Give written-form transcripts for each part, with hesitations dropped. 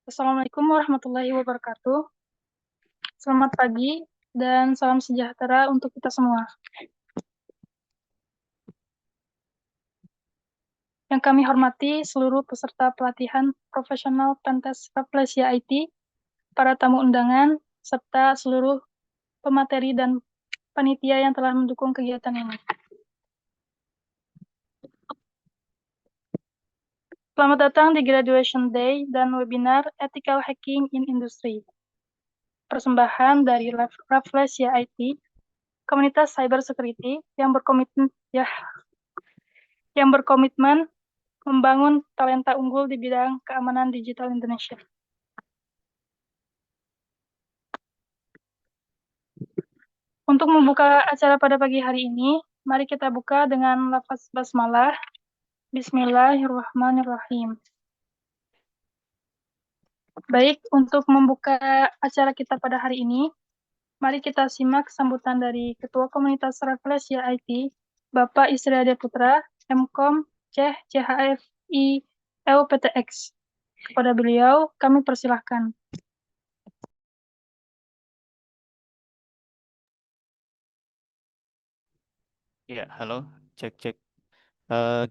Assalamualaikum warahmatullahi wabarakatuh. Selamat pagi dan salam sejahtera untuk kita semua. Yang kami hormati seluruh peserta pelatihan profesional Pentest Rafflesia IT, para tamu undangan, serta seluruh pemateri dan panitia yang telah mendukung kegiatan ini. Selamat datang di Graduation Day dan webinar Ethical Hacking in Industry. Persembahan dari Rafflesia IT, komunitas cyber security yang berkomitmen membangun talenta unggul di bidang keamanan digital Indonesia. Untuk membuka acara pada pagi hari ini, mari kita buka dengan lafaz basmalah. Bismillahirrahmanirrahim. Baik, untuk membuka acara kita pada hari ini, mari kita simak sambutan dari Ketua Komunitas Rafflesia IT, Bapak Isriade Putra, MKOM, CHFI, EUPTX. Kepada beliau, kami persilahkan. Ya, halo, cek.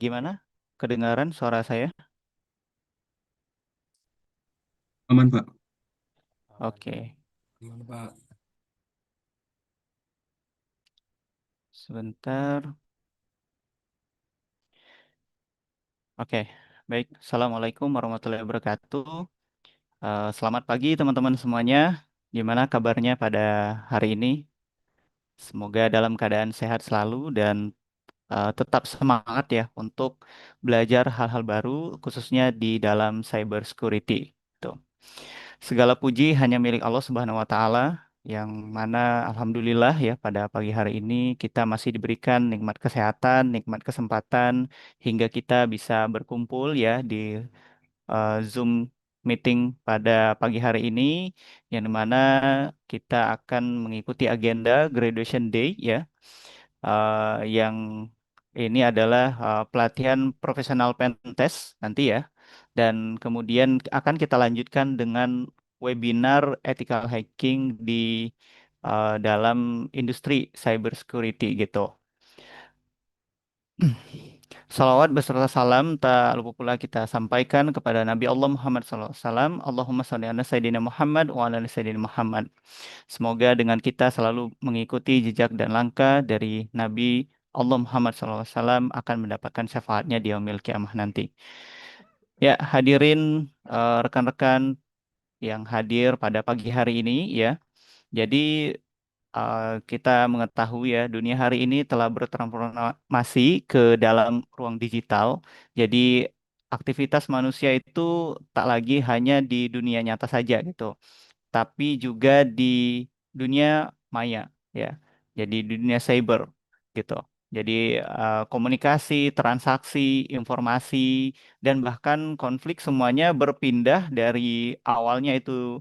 Gimana? Kedengaran suara saya? Aman, Pak. Oke, Gimana, Pak? sebentar. Oke, baik. Assalamualaikum warahmatullahi wabarakatuh. Selamat pagi teman-teman semuanya. Gimana kabarnya pada hari ini? Semoga dalam keadaan sehat selalu dan tetap semangat ya untuk belajar hal-hal baru, khususnya di dalam cyber security. Tuh. Segala puji hanya milik Allah Subhanahu wa taala yang mana alhamdulillah ya pada pagi hari ini kita masih diberikan nikmat kesehatan, nikmat kesempatan hingga kita bisa berkumpul ya di Zoom meeting pada pagi hari ini yang dimana kita akan mengikuti agenda Graduation Day ya yang ini adalah pelatihan profesional pentest nanti ya. Dan kemudian akan kita lanjutkan dengan webinar ethical hacking di dalam industri cybersecurity gitu. Salawat beserta salam tak lupa pula kita sampaikan kepada Nabi Allah Muhammad SAW. Allahumma salli ala Sayyidina Muhammad wa ala ali Sayyidina Muhammad. Semoga dengan kita selalu mengikuti jejak dan langkah dari Nabi Allah Muhammad SAW akan mendapatkan syafaatnya di yaumil kiamah nanti. Ya, hadirin rekan-rekan yang hadir pada pagi hari ini ya. Jadi kita mengetahui ya dunia hari ini telah bertransformasi ke dalam ruang digital. Jadi aktivitas manusia itu tak lagi hanya di dunia nyata saja gitu, tapi juga di dunia maya ya. Jadi di dunia cyber gitu. Jadi komunikasi, transaksi, informasi dan bahkan konflik semuanya berpindah dari awalnya itu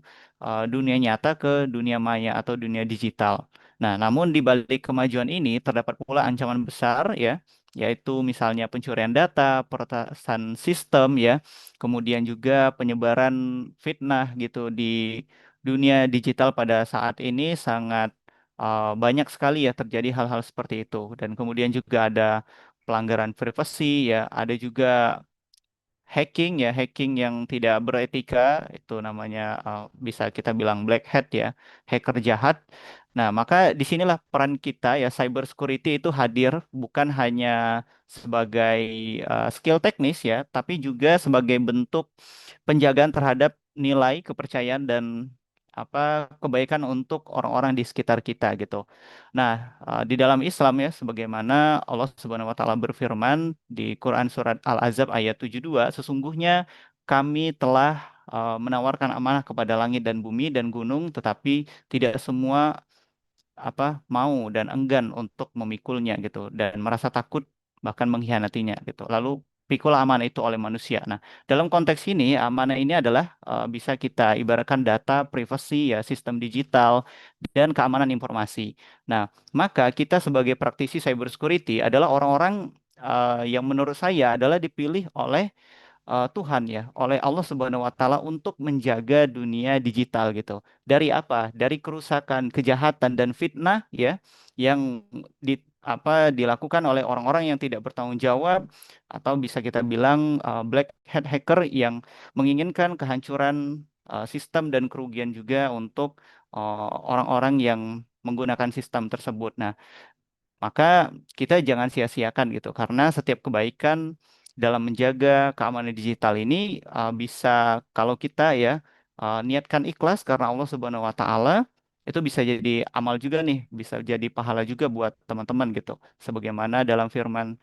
dunia nyata ke dunia maya atau dunia digital. Nah, namun di balik kemajuan ini terdapat pula ancaman besar ya, yaitu misalnya pencurian data, peretasan sistem ya, kemudian juga penyebaran fitnah gitu di dunia digital pada saat ini sangat banyak sekali ya terjadi hal-hal seperti itu dan kemudian juga ada pelanggaran privasi ya, ada juga hacking yang tidak beretika itu namanya bisa kita bilang black hat ya, hacker jahat. Nah, maka disinilah peran kita ya cyber security itu hadir bukan hanya sebagai skill teknis ya, tapi juga sebagai bentuk penjagaan terhadap nilai kepercayaan dan apa kebaikan untuk orang-orang di sekitar kita gitu. Nah, di dalam Islam ya sebagaimana Allah Subhanahu wa taala berfirman di Quran surat Al-Ahzab ayat 72, sesungguhnya kami telah menawarkan amanah kepada langit dan bumi dan gunung, tetapi tidak semua mau dan enggan untuk memikulnya gitu dan merasa takut bahkan mengkhianatinya gitu. Lalu pikul amanah itu oleh manusia. Nah, dalam konteks ini amanah ini adalah bisa kita ibaratkan data, privasi ya, sistem digital dan keamanan informasi. Nah, maka kita sebagai praktisi cybersecurity adalah orang-orang yang menurut saya adalah dipilih oleh Tuhan ya, oleh Allah Subhanahu wa taala untuk menjaga dunia digital gitu. Dari apa? Dari kerusakan, kejahatan dan fitnah ya yang di dilakukan oleh orang-orang yang tidak bertanggung jawab atau bisa kita bilang black hat hacker yang menginginkan kehancuran sistem dan kerugian juga untuk orang-orang yang menggunakan sistem tersebut. Nah, maka kita jangan sia-siakan gitu, karena setiap kebaikan dalam menjaga keamanan digital ini bisa kalau kita ya niatkan ikhlas karena Allah Subhanahu wa taala, itu bisa jadi amal juga nih, bisa jadi pahala juga buat teman-teman gitu. Sebagaimana dalam firman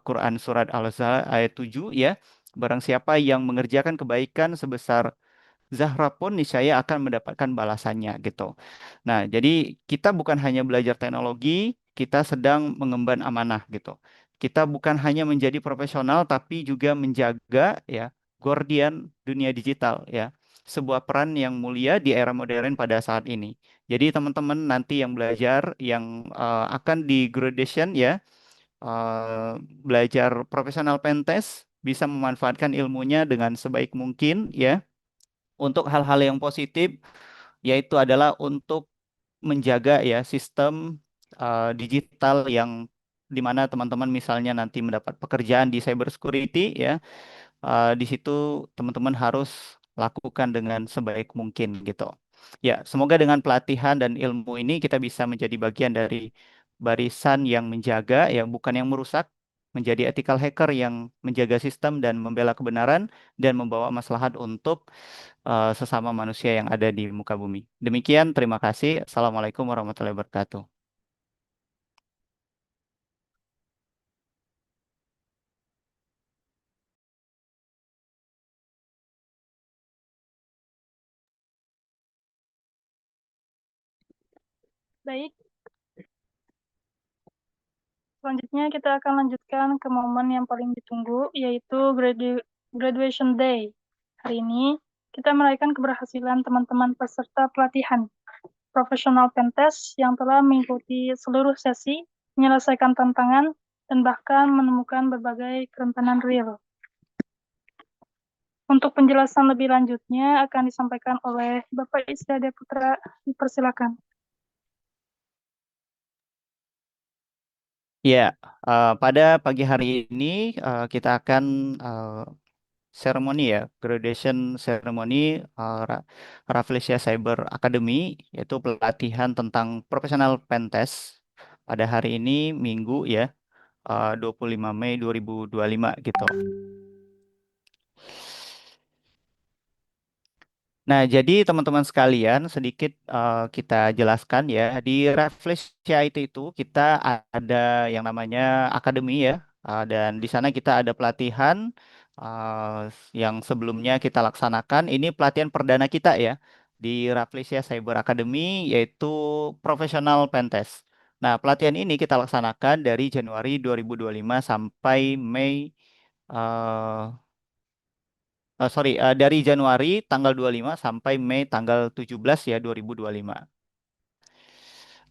Quran surat Al-Zahar ayat 7 ya, barang siapa yang mengerjakan kebaikan sebesar Zahra pun niscaya akan mendapatkan balasannya gitu. Nah, jadi kita bukan hanya belajar teknologi, kita sedang mengemban amanah gitu. Kita bukan hanya menjadi profesional, tapi juga menjaga ya guardian dunia digital ya. Sebuah peran yang mulia di era modern pada saat ini. Jadi teman-teman nanti yang belajar, yang akan di graduation ya, belajar profesional pentest, bisa memanfaatkan ilmunya dengan sebaik mungkin ya untuk hal-hal yang positif, yaitu adalah untuk menjaga ya sistem digital yang di mana teman-teman misalnya nanti mendapat pekerjaan di cyber security ya, di situ teman-teman harus lakukan dengan sebaik mungkin gitu. Ya, semoga dengan pelatihan dan ilmu ini kita bisa menjadi bagian dari barisan yang menjaga ya, bukan yang merusak, menjadi ethical hacker yang menjaga sistem dan membela kebenaran dan membawa maslahat untuk sesama manusia yang ada di muka bumi. Demikian, terima kasih. Assalamualaikum warahmatullahi wabarakatuh. Baik, selanjutnya kita akan lanjutkan ke momen yang paling ditunggu, yaitu Graduation Day. Hari ini, kita merayakan keberhasilan teman-teman peserta pelatihan profesional pentest yang telah mengikuti seluruh sesi, menyelesaikan tantangan, dan bahkan menemukan berbagai kerentanan real. Untuk penjelasan lebih lanjutnya akan disampaikan oleh Bapak Isra Putra. Dipersilakan. Ya, pada pagi hari ini kita akan seremoni ya, graduation ceremony Rafflesia Cyber Academy, yaitu pelatihan tentang profesional pentest pada hari ini Minggu ya, 25 Mei 2025 gitu. Nah, jadi teman-teman sekalian, sedikit kita jelaskan ya, di Refresh IT itu kita ada yang namanya akademi ya, dan di sana kita ada pelatihan yang sebelumnya kita laksanakan. Ini pelatihan perdana kita ya di Rafflesia Cyber Academy, yaitu profesional pentest. Nah, pelatihan ini kita laksanakan dari Januari 2025 sampai Mei dari Januari tanggal 25 sampai Mei tanggal 17 ya 2025.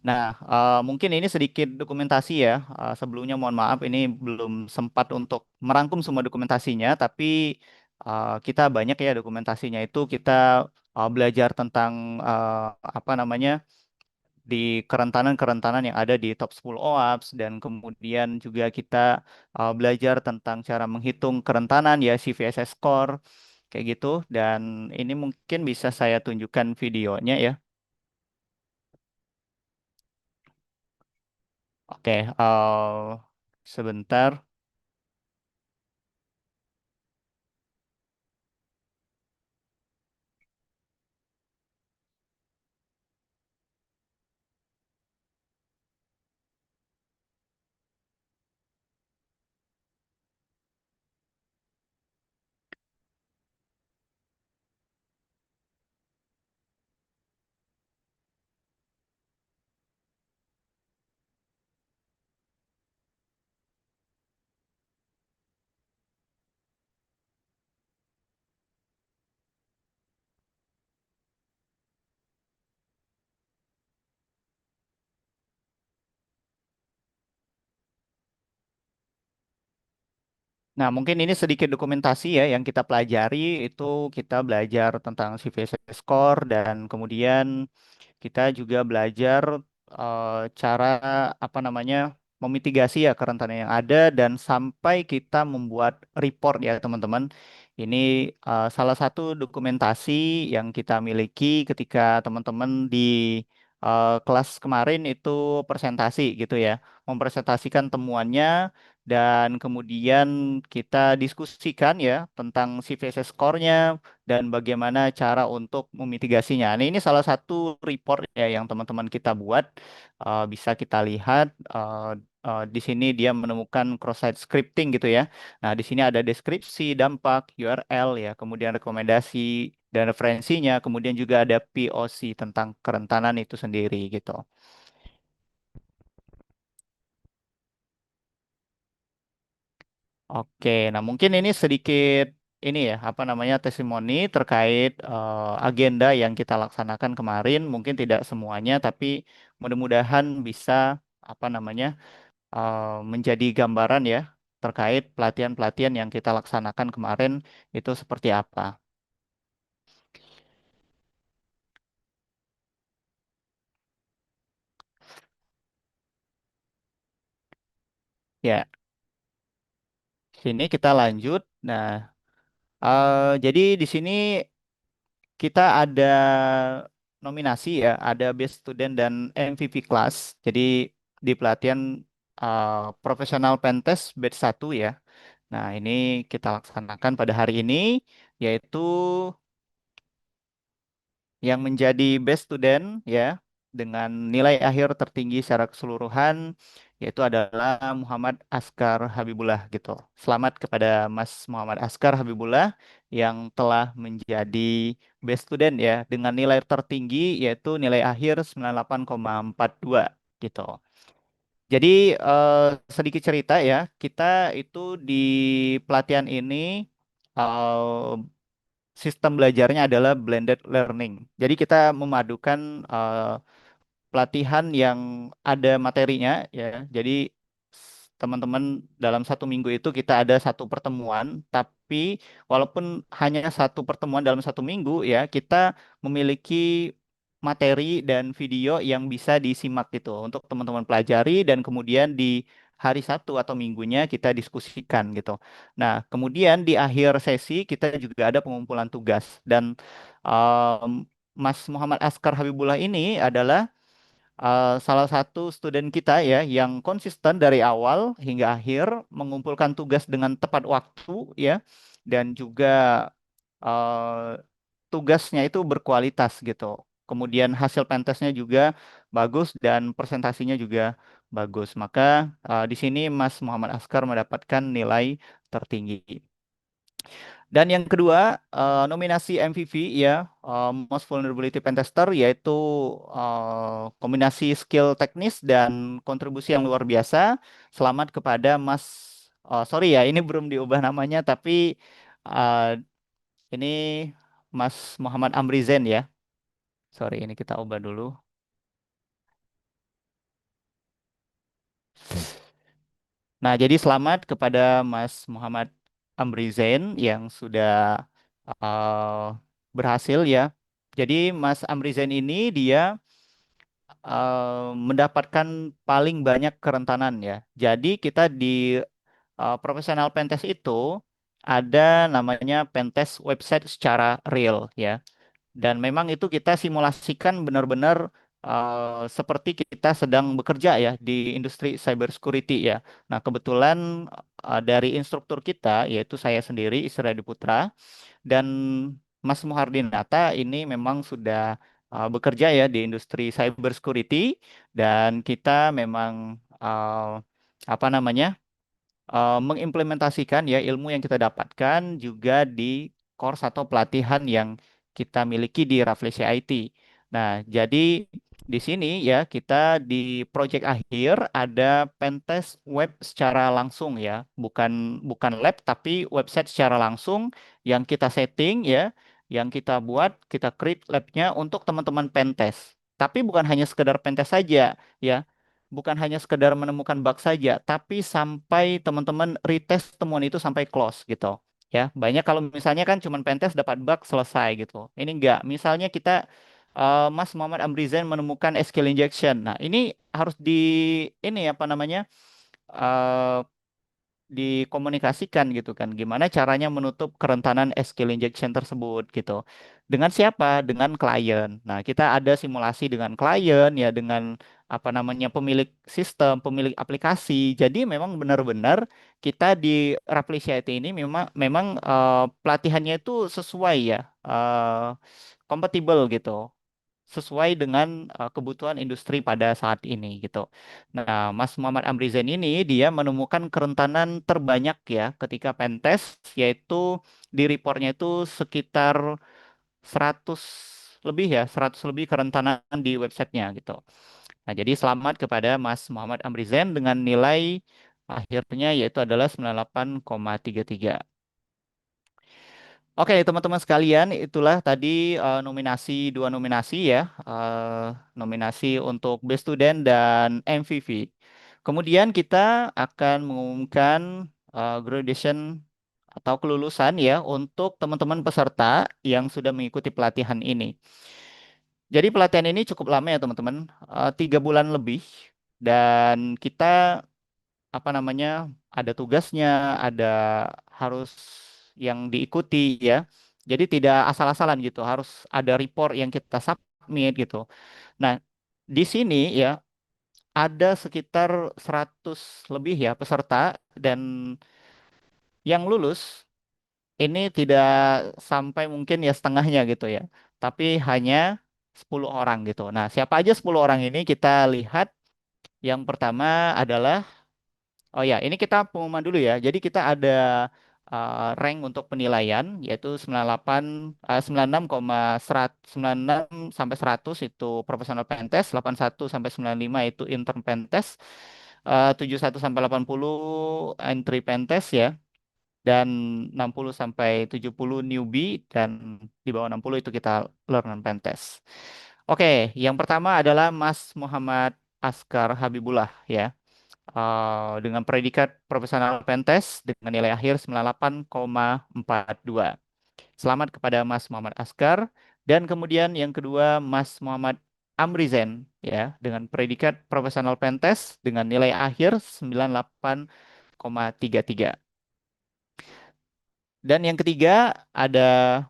Nah, mungkin ini sedikit dokumentasi ya. Sebelumnya mohon maaf ini belum sempat untuk merangkum semua dokumentasinya, tapi kita banyak ya dokumentasinya itu kita belajar tentang apa namanya di kerentanan-kerentanan yang ada di top 10 OAPS, dan kemudian juga kita belajar tentang cara menghitung kerentanan ya CVSS score kayak gitu, dan ini mungkin bisa saya tunjukkan videonya ya. Oke, sebentar. Nah, mungkin ini sedikit dokumentasi ya yang kita pelajari itu kita belajar tentang CVSS score dan kemudian kita juga belajar cara apa namanya memitigasi ya kerentanan yang ada dan sampai kita membuat report ya teman-teman. Ini salah satu dokumentasi yang kita miliki ketika teman-teman di kelas kemarin itu presentasi gitu ya, mempresentasikan temuannya dan kemudian kita diskusikan ya tentang CVSS score-nya dan bagaimana cara untuk memitigasinya. Nah, ini salah satu report ya yang teman-teman kita buat. Bisa kita lihat di sini dia menemukan cross-site scripting gitu ya. Nah, di sini ada deskripsi, dampak, URL ya, kemudian rekomendasi dan referensinya, kemudian juga ada POC tentang kerentanan itu sendiri gitu. Oke, nah mungkin ini sedikit ini ya apa namanya testimoni terkait agenda yang kita laksanakan kemarin. Mungkin tidak semuanya, tapi mudah-mudahan bisa apa namanya menjadi gambaran ya terkait pelatihan-pelatihan yang kita laksanakan kemarin itu seperti apa. Ya, sini kita lanjut. Nah, jadi di sini kita ada nominasi ya, ada Best Student dan MVP Class. Jadi di pelatihan profesional Pentest batch 1 ya. Nah, ini kita laksanakan pada hari ini yaitu yang menjadi best student ya dengan nilai akhir tertinggi secara keseluruhan yaitu adalah Muhammad Askar Habibullah gitu. Selamat kepada Mas Muhammad Askar Habibullah yang telah menjadi best student ya dengan nilai tertinggi yaitu nilai akhir 98,42 gitu. Jadi eh, sedikit cerita ya, kita itu di pelatihan ini eh, sistem belajarnya adalah blended learning. Jadi kita memadukan pelatihan yang ada materinya ya. Jadi teman-teman dalam satu minggu itu kita ada satu pertemuan, tapi walaupun hanya satu pertemuan dalam satu minggu ya, kita memiliki materi dan video yang bisa disimak gitu untuk teman-teman pelajari dan kemudian di hari Sabtu atau minggunya kita diskusikan gitu. Nah, kemudian di akhir sesi kita juga ada pengumpulan tugas dan em, Mas Muhammad Askar Habibullah ini adalah salah satu student kita ya yang konsisten dari awal hingga akhir mengumpulkan tugas dengan tepat waktu ya dan juga eh, tugasnya itu berkualitas gitu. Kemudian hasil pentesnya juga bagus dan presentasinya juga bagus. Maka di sini Mas Muhammad Askar mendapatkan nilai tertinggi. Dan yang kedua, nominasi MVP ya, Most Vulnerability Pentester, yaitu kombinasi skill teknis dan kontribusi yang luar biasa. Selamat kepada Mas, sorry ya, ini belum diubah namanya, tapi uh, ini Mas Muhammad Amrizen ya. Sorry, ini kita ubah dulu. Nah, jadi selamat kepada Mas Muhammad Amrizen yang sudah uh, berhasil ya. Jadi Mas Amrizen ini dia mendapatkan paling banyak kerentanan ya. Jadi kita di profesional pentest itu ada namanya pentest website secara real ya. Dan memang itu kita simulasikan benar-benar seperti kita sedang bekerja ya di industri cybersecurity ya. Nah, kebetulan dari instruktur kita yaitu saya sendiri Isra Putra dan Mas Muhardinata ini memang sudah bekerja ya di industri cybersecurity dan kita memang apa namanya mengimplementasikan ya ilmu yang kita dapatkan juga di course atau pelatihan yang kita miliki di Rafflesia IT. Nah, jadi di sini ya kita di project akhir ada pentest web secara langsung ya, bukan bukan lab tapi website secara langsung yang kita setting ya, yang kita buat, kita create labnya untuk teman-teman pentest. Tapi bukan hanya sekedar pentest saja ya, bukan hanya sekedar menemukan bug saja, tapi sampai teman-teman retest temuan itu sampai close gitu. Ya, banyak kalau misalnya kan cuma pentest dapat bug selesai gitu. Ini enggak. Misalnya kita Mas Muhammad Amrizan menemukan SQL injection. Nah, ini harus ini apa namanya? eh, dikomunikasikan gitu kan. Gimana caranya menutup kerentanan SQL injection tersebut gitu. Dengan siapa? Dengan klien. Nah, kita ada simulasi dengan klien ya, dengan apa namanya pemilik sistem, pemilik aplikasi. Jadi memang benar-benar kita di Rafflesia IT ini memang memang pelatihannya itu sesuai ya, kompatibel gitu, sesuai dengan kebutuhan industri pada saat ini gitu. Nah, Mas Muhammad Amrizan ini dia menemukan kerentanan terbanyak ya ketika pentest, yaitu di reportnya itu sekitar 100 lebih ya, 100 lebih kerentanan di websitenya gitu. Nah, jadi selamat kepada Mas Muhammad Amrizan dengan nilai akhirnya yaitu adalah 98,33. Oke, teman-teman sekalian, itulah tadi dua nominasi ya, nominasi untuk Best Student dan MVV. Kemudian kita akan mengumumkan graduation atau kelulusan ya untuk teman-teman peserta yang sudah mengikuti pelatihan ini. Jadi pelatihan ini cukup lama ya teman-teman, 3 bulan lebih, dan kita apa namanya ada tugasnya, ada harus yang diikuti ya. Jadi tidak asal-asalan gitu, harus ada report yang kita submit gitu. Nah, di sini ya ada sekitar 100 lebih ya peserta, dan yang lulus ini tidak sampai mungkin ya setengahnya gitu ya. Tapi hanya 10 orang gitu. Nah, siapa aja 10 orang ini kita lihat. Yang pertama adalah, oh ya, ini kita pengumuman dulu ya. Jadi kita ada rank untuk penilaian yaitu 98 96 sampai 100 itu professional pentest, 81 sampai 95 itu intern pentest, 71 sampai 80 entry pentest ya, dan 60 sampai 70 newbie, dan di bawah 60 itu kita learner pentest. Oke, yang pertama adalah Mas Muhammad Askar Habibullah ya, dengan predikat profesional Pentes dengan nilai akhir 98,42. Selamat kepada Mas Muhammad Askar. Dan kemudian yang kedua Mas Muhammad Amrizen ya dengan predikat profesional Pentes dengan nilai akhir 98,33. Dan yang ketiga ada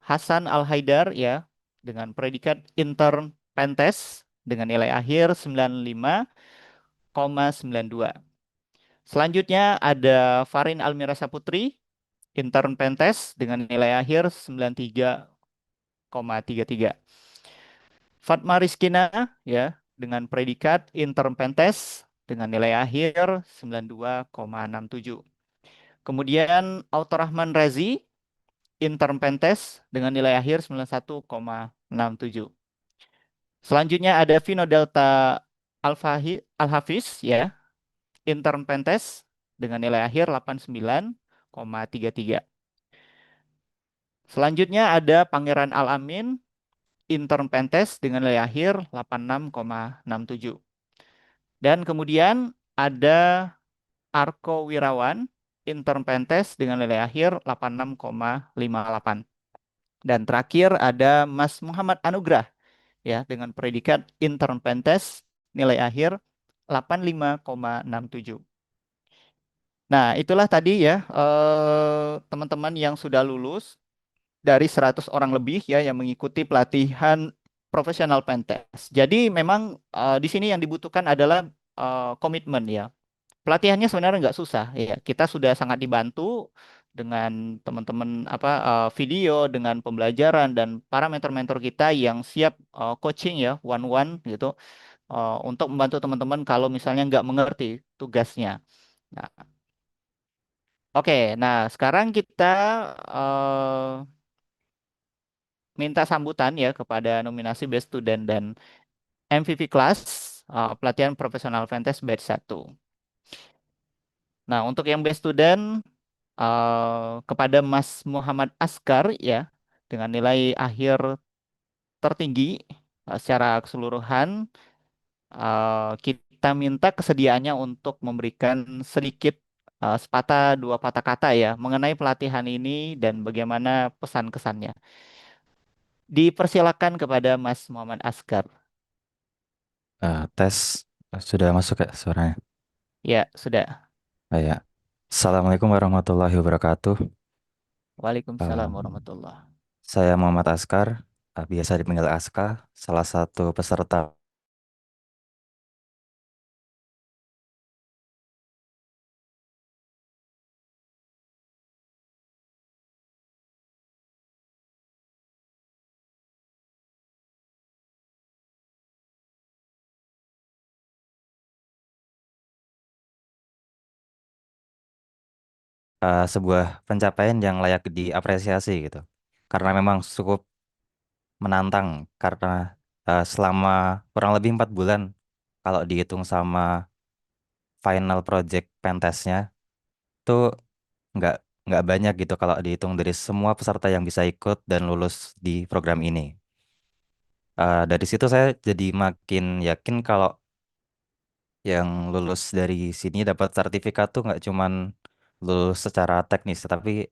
Hasan Al-Haidar ya dengan predikat intern Pentes dengan nilai akhir 95,92. Selanjutnya ada Farin Almira Saputri, intern Pentes dengan nilai akhir 93,33. Fatma Rizkina ya dengan predikat intern Pentes dengan nilai akhir 92,67. Kemudian Autor Rahman Razi, intern Pentes dengan nilai akhir 91,67. Selanjutnya ada Vino Delta Al-Hafiz ya, intern Pentes dengan nilai akhir 89,33. Selanjutnya ada Pangeran Al-Amin, intern Pentes dengan nilai akhir 86,67. Dan kemudian ada Arko Wirawan, intern Pentes dengan nilai akhir 86,58. Dan terakhir ada Mas Muhammad Anugrah ya dengan predikat intern Pentes nilai akhir 85,67. Nah, itulah tadi ya teman-teman yang sudah lulus dari 100 orang lebih ya yang mengikuti pelatihan profesional Pentest. Jadi memang di sini yang dibutuhkan adalah komitmen ya. Pelatihannya sebenarnya nggak susah ya. Kita sudah sangat dibantu dengan teman-teman video, dengan pembelajaran dan para mentor-mentor kita yang siap coaching ya one-one gitu, untuk membantu teman-teman kalau misalnya nggak mengerti tugasnya. Nah, oke, nah sekarang kita minta sambutan ya kepada nominasi Best Student dan MVP Class pelatihan profesional Fantasy Batch 1. Nah, untuk yang Best Student kepada Mas Muhammad Askar ya dengan nilai akhir tertinggi secara keseluruhan Kita minta kesediaannya untuk memberikan sedikit sepatah dua patah kata ya mengenai pelatihan ini dan bagaimana pesan kesannya. Dipersilakan kepada Mas Muhammad Asgar. Tes sudah masuk ya suaranya. Ya, sudah. Ya. Assalamualaikum warahmatullahi wabarakatuh. Waalaikumsalam Eh, warahmatullah. saya Muhammad Askar, biasa dipanggil Aska, salah satu peserta. Sebuah pencapaian yang layak diapresiasi gitu. Karena memang cukup menantang karena selama kurang lebih 4 bulan kalau dihitung sama final project pentestnya tuh nggak nggak banyak gitu kalau dihitung dari semua peserta yang bisa ikut dan lulus di program ini. Dari situ saya jadi makin yakin kalau yang lulus dari sini dapat sertifikat tuh nggak cuman lulus secara teknis, tapi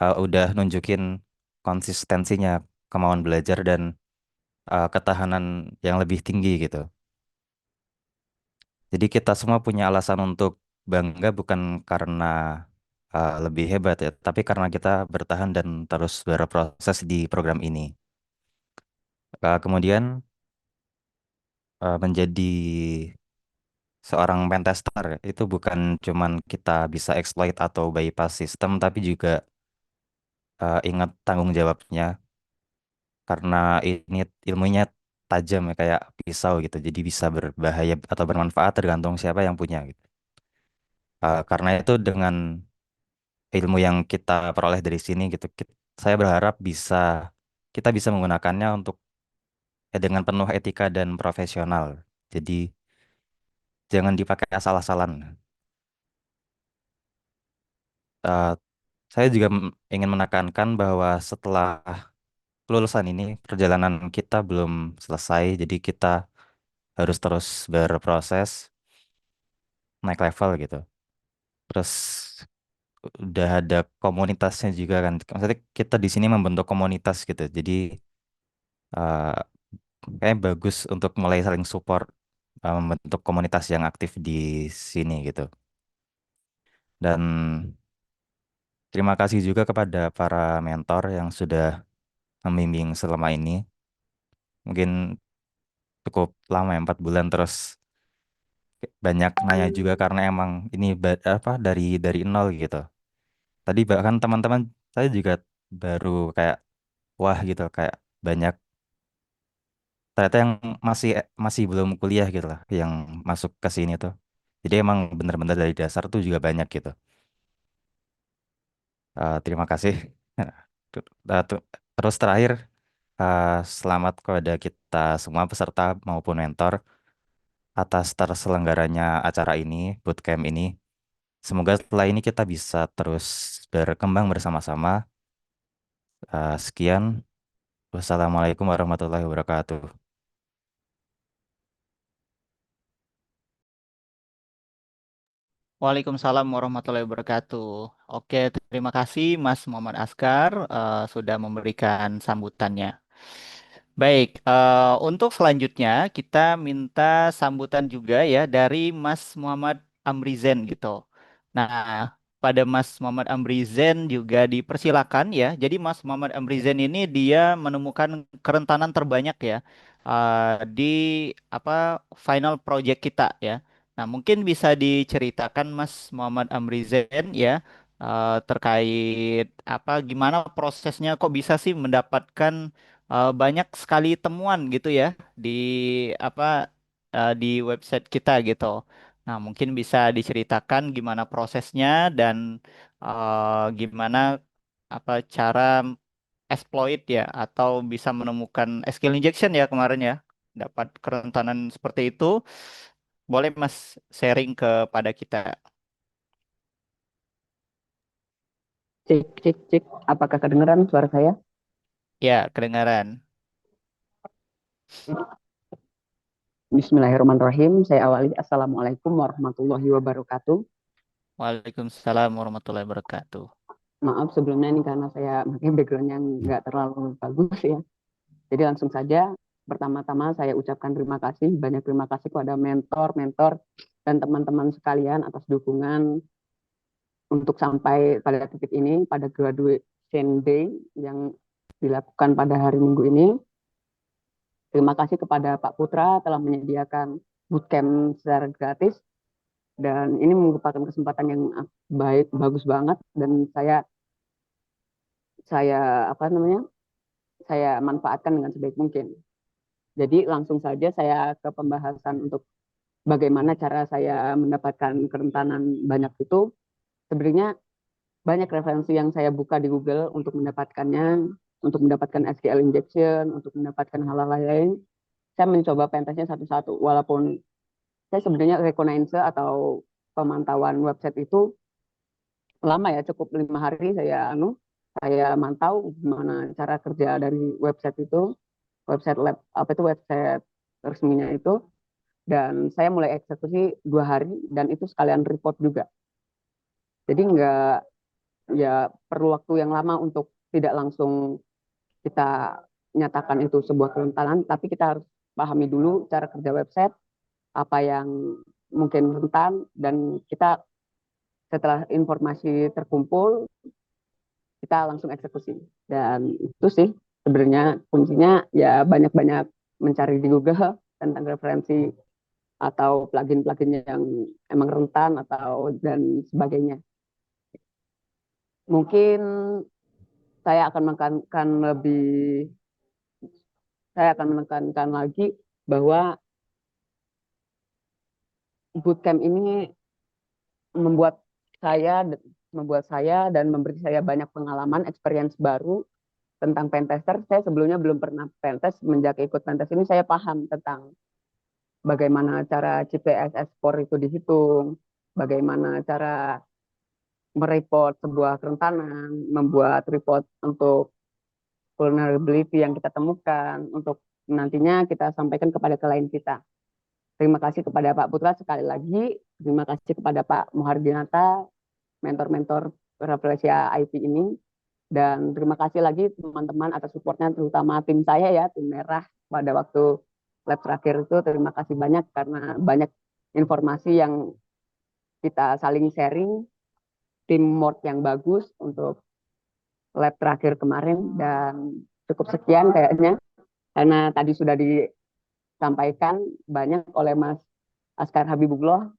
udah nunjukin konsistensinya, kemauan belajar dan ketahanan yang lebih tinggi gitu. Jadi kita semua punya alasan untuk bangga bukan karena lebih hebat ya, tapi karena kita bertahan dan terus berproses di program ini. Kemudian menjadi seorang pentester itu bukan cuman kita bisa exploit atau bypass sistem, tapi juga ingat tanggung jawabnya karena ini ilmunya tajam ya kayak pisau gitu. Jadi bisa berbahaya atau bermanfaat tergantung siapa yang punya gitu. Karena itu dengan ilmu yang kita peroleh dari sini gitu, saya berharap kita bisa menggunakannya untuk dengan penuh etika dan profesional. Jadi jangan dipakai asal-asalan. Eh, saya juga ingin menekankan bahwa setelah kelulusan ini perjalanan kita belum selesai, jadi kita harus terus berproses naik level gitu. Terus udah ada komunitasnya juga kan. Maksudnya kita di sini membentuk komunitas gitu. Jadi eh kayak bagus untuk mulai saling support, membentuk komunitas yang aktif di sini gitu. Dan terima kasih juga kepada para mentor yang sudah membimbing selama ini. Mungkin cukup lama ya, 4 bulan terus banyak nanya juga karena emang ini apa dari nol gitu. Tadi bahkan teman-teman saya juga baru kayak wah gitu kayak banyak ternyata yang masih masih belum kuliah gitu lah yang masuk ke sini tuh. Jadi emang bener-bener dari dasar tuh juga banyak gitu. Terima kasih. Terus terakhir selamat kepada kita semua peserta maupun mentor atas terselenggaranya acara ini, bootcamp ini. Semoga setelah ini kita bisa terus berkembang bersama-sama. Sekian. Wassalamualaikum warahmatullahi wabarakatuh. Waalaikumsalam warahmatullahi wabarakatuh. Oke, terima kasih Mas Muhammad Askar sudah memberikan sambutannya. Baik, untuk selanjutnya kita minta sambutan juga ya dari Mas Muhammad Amrizen gitu. Nah, pada Mas Muhammad Amrizen juga dipersilakan ya. Jadi Mas Muhammad Amrizen ini dia menemukan kerentanan terbanyak ya di apa final project kita ya. Nah, mungkin bisa diceritakan Mas Muhammad Amrizen ya terkait apa gimana prosesnya kok bisa sih mendapatkan banyak sekali temuan gitu ya di apa di website kita gitu. Nah, mungkin bisa diceritakan gimana prosesnya dan gimana apa cara exploit ya atau bisa menemukan skill injection ya kemarin ya. Dapat kerentanan seperti itu. Boleh Mas sharing kepada kita. Cek, cek, cek. Apakah kedengeran suara saya? Ya, kedengaran. Bismillahirrahmanirrahim. Saya awali. Assalamualaikum warahmatullahi wabarakatuh. Waalaikumsalam warahmatullahi wabarakatuh. Maaf sebelumnya ini karena saya pakai background yang nggak terlalu bagus ya. Jadi langsung saja. Pertama-tama saya ucapkan terima kasih, banyak terima kasih kepada mentor dan teman-teman sekalian atas dukungan untuk sampai pada titik ini, pada graduation day yang dilakukan pada hari Minggu ini. Terima kasih kepada Pak Putra telah menyediakan bootcamp secara gratis, dan ini merupakan kesempatan yang bagus banget, dan saya manfaatkan dengan sebaik mungkin. Jadi langsung saja saya ke pembahasan untuk bagaimana cara saya mendapatkan kerentanan banyak itu. Sebenarnya banyak referensi yang saya buka di Google untuk mendapatkannya, untuk mendapatkan SQL injection, untuk mendapatkan hal-hal lain. Saya mencoba pentestnya satu-satu, walaupun saya sebenarnya reconnaissance atau pemantauan website itu lama ya, cukup 5 hari saya mantau gimana cara kerja dari website itu, website lab apa itu website resminya itu, dan saya mulai eksekusi 2 hari, dan itu sekalian report juga. Jadi nggak ya perlu waktu yang lama untuk tidak langsung kita nyatakan itu sebuah kerentanan, tapi kita harus pahami dulu cara kerja website, apa yang mungkin rentan, dan kita setelah informasi terkumpul kita langsung eksekusi. Dan itu sih sebenarnya kuncinya, ya banyak-banyak mencari di Google tentang referensi atau plugin-plugin yang emang rentan atau dan sebagainya. Mungkin saya akan menekankan lebih saya akan menekankan lagi bahwa bootcamp ini membuat saya dan memberi saya banyak pengalaman, experience baru tentang pentester. Saya sebelumnya belum pernah pentest. Semenjak ikut pentest ini saya paham tentang bagaimana cara CPSS score itu dihitung, bagaimana cara mereport sebuah kerentanan, membuat report untuk vulnerability yang kita temukan, untuk nantinya kita sampaikan kepada klien kita. Terima kasih kepada Pak Putra sekali lagi, terima kasih kepada Pak Muhardinata, mentor-mentor Rafflesia IT ini, dan terima kasih lagi teman-teman atas supportnya, terutama tim saya ya, tim merah pada waktu lab terakhir itu. Terima kasih banyak karena banyak informasi yang kita saling sharing, teamwork yang bagus untuk lab terakhir kemarin. Dan cukup sekian kayaknya, karena tadi sudah disampaikan banyak oleh Mas Askar Habibullah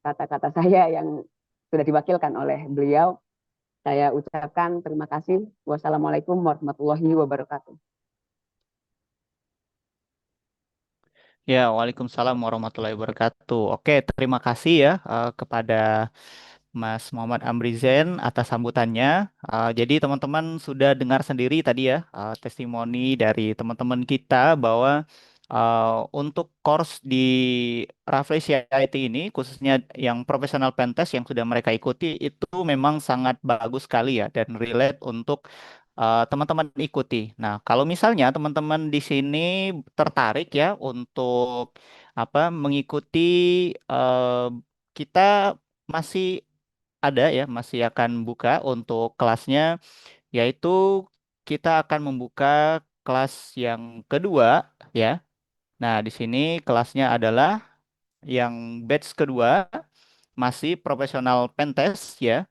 kata-kata saya yang sudah diwakilkan oleh beliau. Saya ucapkan terima kasih. Wassalamualaikum warahmatullahi wabarakatuh. Ya, Waalaikumsalam warahmatullahi wabarakatuh. Oke, terima kasih ya kepada Mas Muhammad Amrizen atas sambutannya. Jadi teman-teman sudah dengar sendiri tadi ya testimoni dari teman-teman kita bahwa untuk course di Rafflesia IT ini, khususnya yang profesional pentest yang sudah mereka ikuti, itu memang sangat bagus sekali ya dan relate untuk teman-teman ikuti. Nah, kalau misalnya teman-teman di sini tertarik ya untuk mengikuti, eh, kita masih ada ya, masih akan buka untuk kelasnya, yaitu kita akan membuka kelas yang kedua ya. Nah, di sini kelasnya adalah yang batch kedua, masih profesional pentest ya.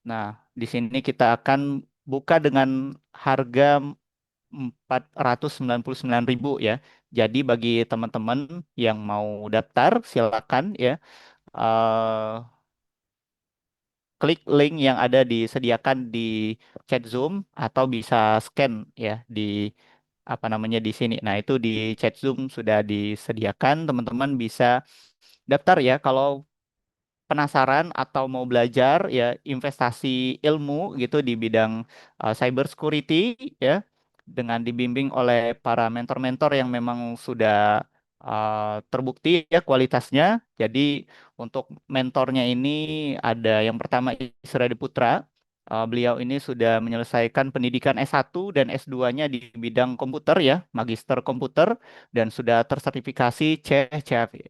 Nah, di sini kita akan buka dengan harga 499.000 ya. Jadi bagi teman-teman yang mau daftar silakan ya, eh, klik link yang ada disediakan di chat Zoom atau bisa scan ya di di sini. Nah, itu di chat Zoom sudah disediakan, teman-teman bisa daftar ya kalau penasaran atau mau belajar ya investasi ilmu gitu di bidang cyber security ya, dengan dibimbing oleh para mentor-mentor yang memang sudah terbukti ya kualitasnya. Jadi untuk mentornya ini ada yang pertama Isra Putra, Beliau ini sudah menyelesaikan pendidikan S1 dan S2-nya di bidang komputer ya, magister komputer, dan sudah tersertifikasi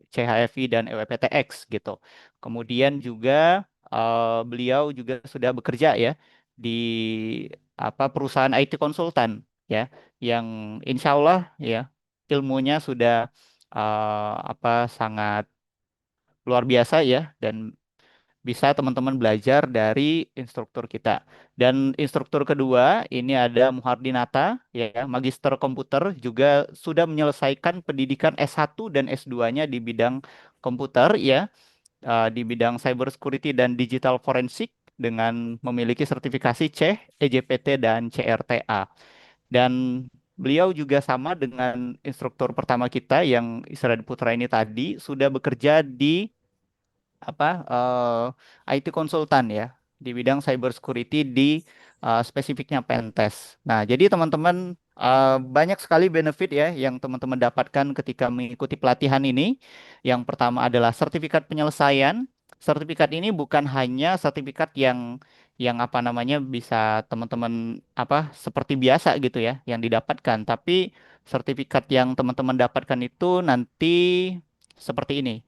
CHFI dan EWPTX gitu. Kemudian juga beliau juga sudah bekerja ya di perusahaan IT konsultan ya, yang insya Allah ya ilmunya sudah sangat luar biasa ya, dan bisa teman-teman belajar dari instruktur kita. Dan instruktur kedua ini ada Muhardinata ya, Magister Komputer, juga sudah menyelesaikan pendidikan S1 dan S2-nya di bidang komputer ya, di bidang cyber security dan digital forensik dengan memiliki sertifikasi C, EJPT dan CRTA. Dan beliau juga sama dengan instruktur pertama kita yang Isra Putra ini tadi sudah bekerja di IT konsultan ya di bidang cyber security di spesifiknya Pentest. Nah, jadi teman-teman banyak sekali benefit ya yang teman-teman dapatkan ketika mengikuti pelatihan ini. Yang pertama adalah sertifikat penyelesaian. Sertifikat ini bukan hanya sertifikat yang bisa teman-teman seperti biasa gitu ya yang didapatkan, tapi sertifikat yang teman-teman dapatkan itu nanti seperti ini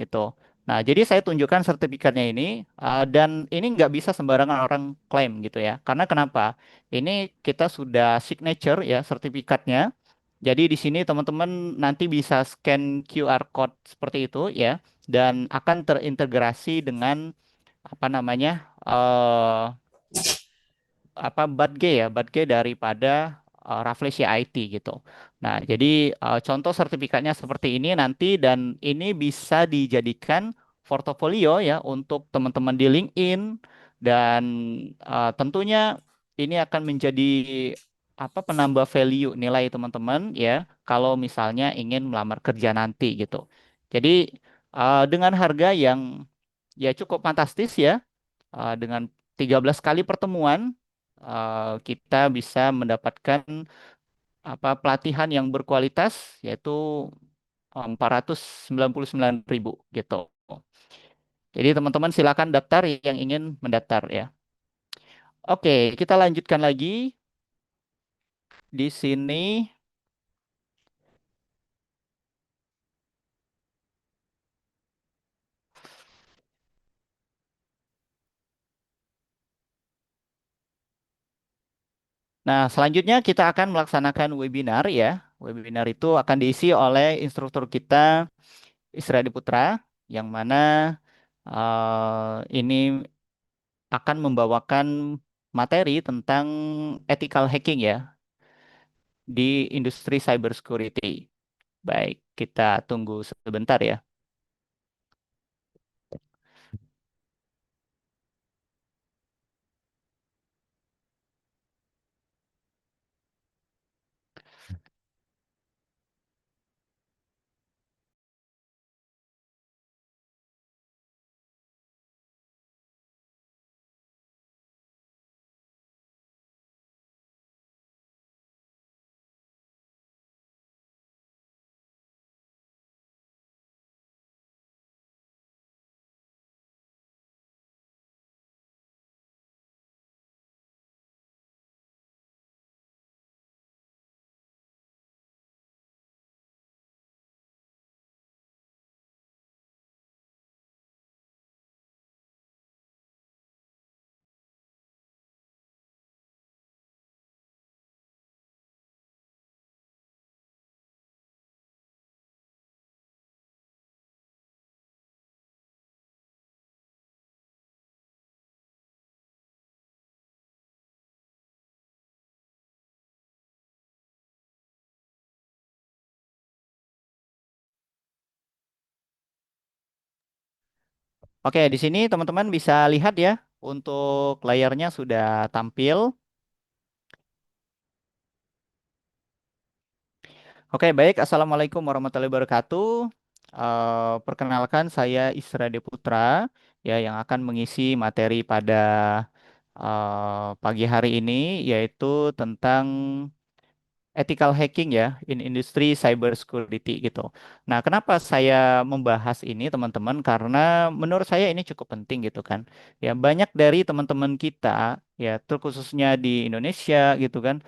gitu. Nah, jadi saya tunjukkan sertifikatnya ini, dan ini nggak bisa sembarangan orang klaim gitu ya. Karena kenapa? Ini kita sudah signature ya sertifikatnya. Jadi di sini teman-teman nanti bisa scan QR code seperti itu ya, dan akan terintegrasi dengan apa namanya Batge ya, Batge daripada Rafflesia IT gitu. Nah, jadi contoh sertifikatnya seperti ini nanti, dan ini bisa dijadikan portofolio ya untuk teman-teman di LinkedIn, dan tentunya ini akan menjadi penambah value nilai teman-teman ya kalau misalnya ingin melamar kerja nanti gitu. Jadi dengan harga yang ya cukup fantastis ya, dengan 13 kali pertemuan, kita bisa mendapatkan pelatihan yang berkualitas, yaitu 499.000 gitu. Jadi teman-teman silakan daftar yang ingin mendaftar ya. Oke, kita lanjutkan lagi di sini. Nah, selanjutnya kita akan melaksanakan webinar ya. Webinar itu akan diisi oleh instruktur kita Isra Putra, yang mana ini akan membawakan materi tentang ethical hacking ya di industri cyber security. Baik, kita tunggu sebentar ya. Oke, di sini teman-teman bisa lihat ya, untuk layarnya sudah tampil. Oke, baik. Assalamualaikum warahmatullahi wabarakatuh. Perkenalkan, saya Isra Putra ya, yang akan mengisi materi pada pagi hari ini, yaitu tentang ethical hacking ya in industry cyber security gitu. Nah, kenapa saya membahas ini teman-teman? Karena menurut saya ini cukup penting gitu kan. Ya, banyak dari teman-teman kita ya terkhususnya di Indonesia gitu kan,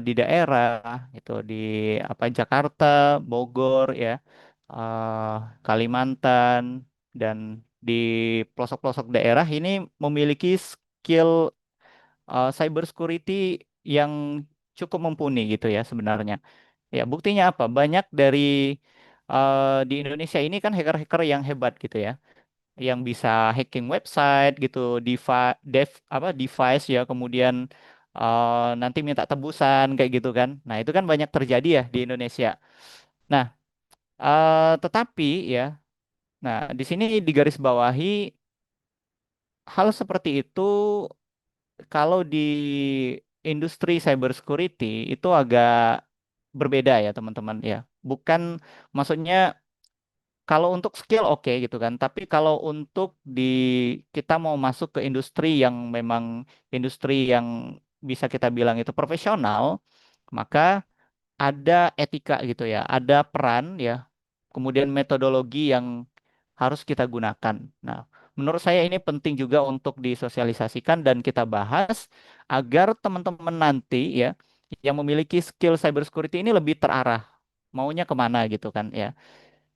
di daerah gitu di apa Jakarta, Bogor ya, eh, Kalimantan dan di pelosok-pelosok daerah ini memiliki skill cyber security yang cukup mumpuni gitu ya sebenarnya. Ya, buktinya apa? Banyak dari di Indonesia ini kan hacker-hacker yang hebat gitu ya, yang bisa hacking website gitu, device ya, kemudian nanti minta tebusan kayak gitu kan. Nah, itu kan banyak terjadi ya di Indonesia. Nah, tetapi ya, nah di sini digarisbawahi hal seperti itu kalau di industri cyber security itu agak berbeda ya teman-teman ya. Bukan maksudnya kalau untuk skill oke gitu kan, tapi kalau untuk kita mau masuk ke industri yang memang industri yang bisa kita bilang itu profesional, maka ada etika gitu ya, ada peran ya, kemudian metodologi yang harus kita gunakan. Nah, menurut saya ini penting juga untuk disosialisasikan dan kita bahas agar teman-teman nanti ya yang memiliki skill cybersecurity ini lebih terarah, maunya kemana gitu kan ya.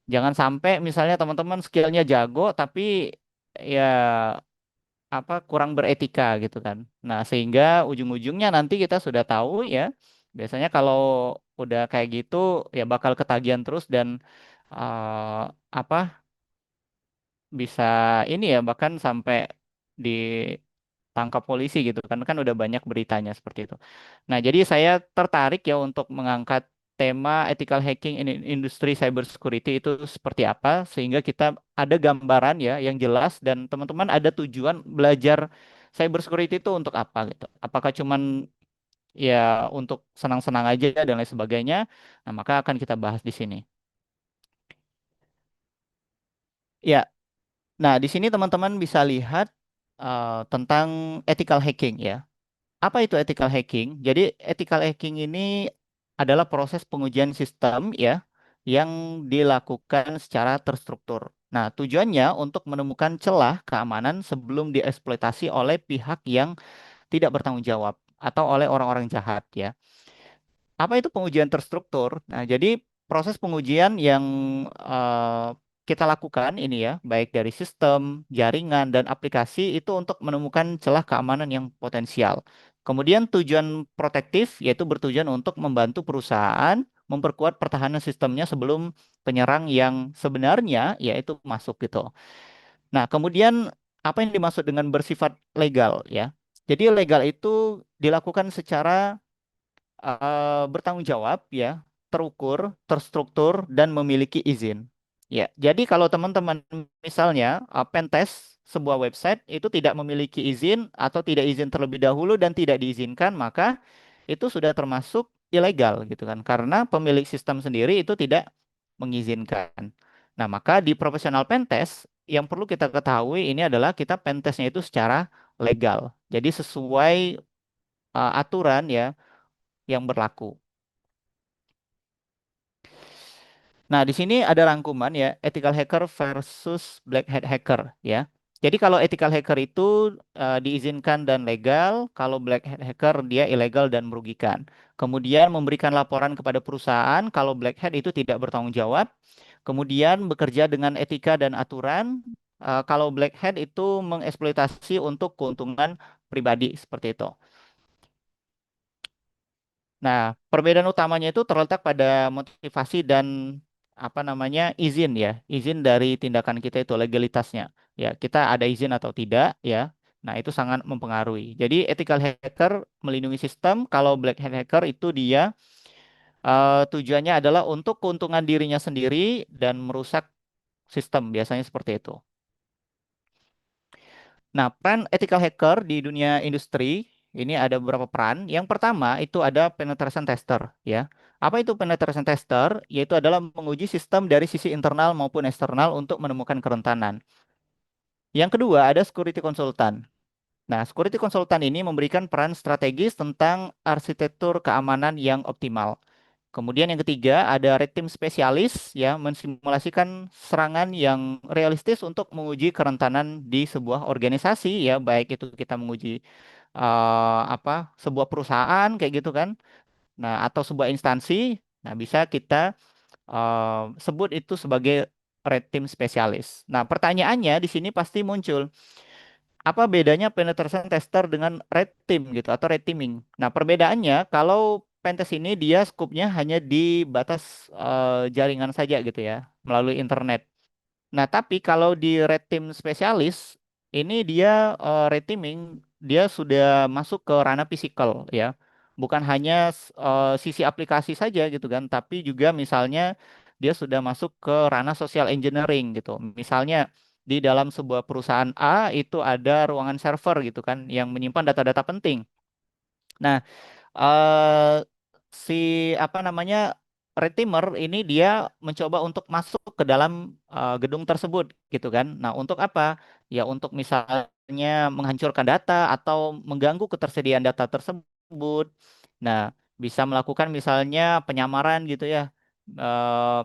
Jangan sampai misalnya teman-teman skillnya jago tapi ya apa kurang beretika gitu kan. Nah, sehingga ujung-ujungnya nanti kita sudah tahu ya, biasanya kalau udah kayak gitu ya bakal ketagihan terus dan eh, apa bisa ini ya bahkan sampai ditangkap polisi gitu kan udah banyak beritanya seperti itu. Nah, jadi saya tertarik ya untuk mengangkat tema ethical hacking in industry cyber security itu seperti apa sehingga kita ada gambaran ya yang jelas dan teman-teman ada tujuan belajar cyber security itu untuk apa gitu. Apakah cuman ya untuk senang-senang aja dan lain sebagainya. Nah, maka akan kita bahas di sini. Ya, nah di sini teman-teman bisa lihat tentang ethical hacking ya. Apa itu ethical hacking? Jadi ethical hacking ini adalah proses pengujian sistem ya yang dilakukan secara terstruktur. Nah, tujuannya untuk menemukan celah keamanan sebelum dieksploitasi oleh pihak yang tidak bertanggung jawab atau oleh orang-orang jahat ya. Apa itu pengujian terstruktur? Nah, jadi proses pengujian yang eh, kita lakukan ini ya, baik dari sistem, jaringan, dan aplikasi itu untuk menemukan celah keamanan yang potensial. Kemudian tujuan protektif yaitu bertujuan untuk membantu perusahaan memperkuat pertahanan sistemnya sebelum penyerang yang sebenarnya yaitu masuk gitu. Nah, kemudian apa yang dimaksud dengan bersifat legal ya? Jadi legal itu dilakukan secara bertanggung jawab ya, terukur, terstruktur dan memiliki izin. Ya, jadi kalau teman-teman misalnya pentest sebuah website itu tidak memiliki izin atau tidak izin terlebih dahulu dan tidak diizinkan, maka itu sudah termasuk ilegal gitu kan. Karena pemilik sistem sendiri itu tidak mengizinkan. Nah, maka di profesional pentest yang perlu kita ketahui ini adalah kita pentestnya itu secara legal. Jadi sesuai aturan ya yang berlaku. Nah, di sini ada rangkuman ya, ethical hacker versus black hat hacker ya. Jadi kalau ethical hacker itu diizinkan dan legal, kalau black hat hacker dia ilegal dan merugikan. Kemudian memberikan laporan kepada perusahaan kalau black hat itu tidak bertanggung jawab. Kemudian bekerja dengan etika dan aturan. Kalau black hat itu mengeksploitasi untuk keuntungan pribadi seperti itu. Nah, perbedaan utamanya itu terletak pada motivasi dan apa namanya izin ya, izin dari tindakan kita itu legalitasnya. Ya, kita ada izin atau tidak ya. Nah, itu sangat mempengaruhi. Jadi, ethical hacker melindungi sistem. Kalau black hat hacker itu dia tujuannya adalah untuk keuntungan dirinya sendiri dan merusak sistem. Biasanya seperti itu. Nah, peran ethical hacker di dunia industri ini ada beberapa peran. Yang pertama itu ada penetration tester, ya. Apa itu penetration tester? Yaitu adalah menguji sistem dari sisi internal maupun eksternal untuk menemukan kerentanan. Yang kedua ada security consultant. Nah, security consultant ini memberikan peran strategis tentang arsitektur keamanan yang optimal. Kemudian yang ketiga ada red team spesialis ya mensimulasikan serangan yang realistis untuk menguji kerentanan di sebuah organisasi ya baik itu kita menguji sebuah perusahaan kayak gitu kan. Nah, atau sebuah instansi. Nah, bisa kita sebut itu sebagai red team spesialis. Nah, pertanyaannya di sini pasti muncul apa bedanya penetration tester dengan red team gitu atau red teaming. Nah, perbedaannya kalau pentest ini dia skupnya hanya di batas jaringan saja gitu ya, melalui internet. Nah, tapi kalau di red team spesialis ini dia red teaming dia sudah masuk ke ranah fisikal ya. Bukan hanya sisi aplikasi saja gitu kan, tapi juga misalnya dia sudah masuk ke ranah social engineering gitu. Misalnya di dalam sebuah perusahaan A itu ada ruangan server gitu kan yang menyimpan data-data penting. Nah, eh si apa namanya retimer ini dia mencoba untuk masuk ke dalam gedung tersebut gitu kan. Nah, untuk apa? Ya untuk misalnya menghancurkan data atau mengganggu ketersediaan data tersebut. Nah, bisa melakukan misalnya penyamaran gitu ya.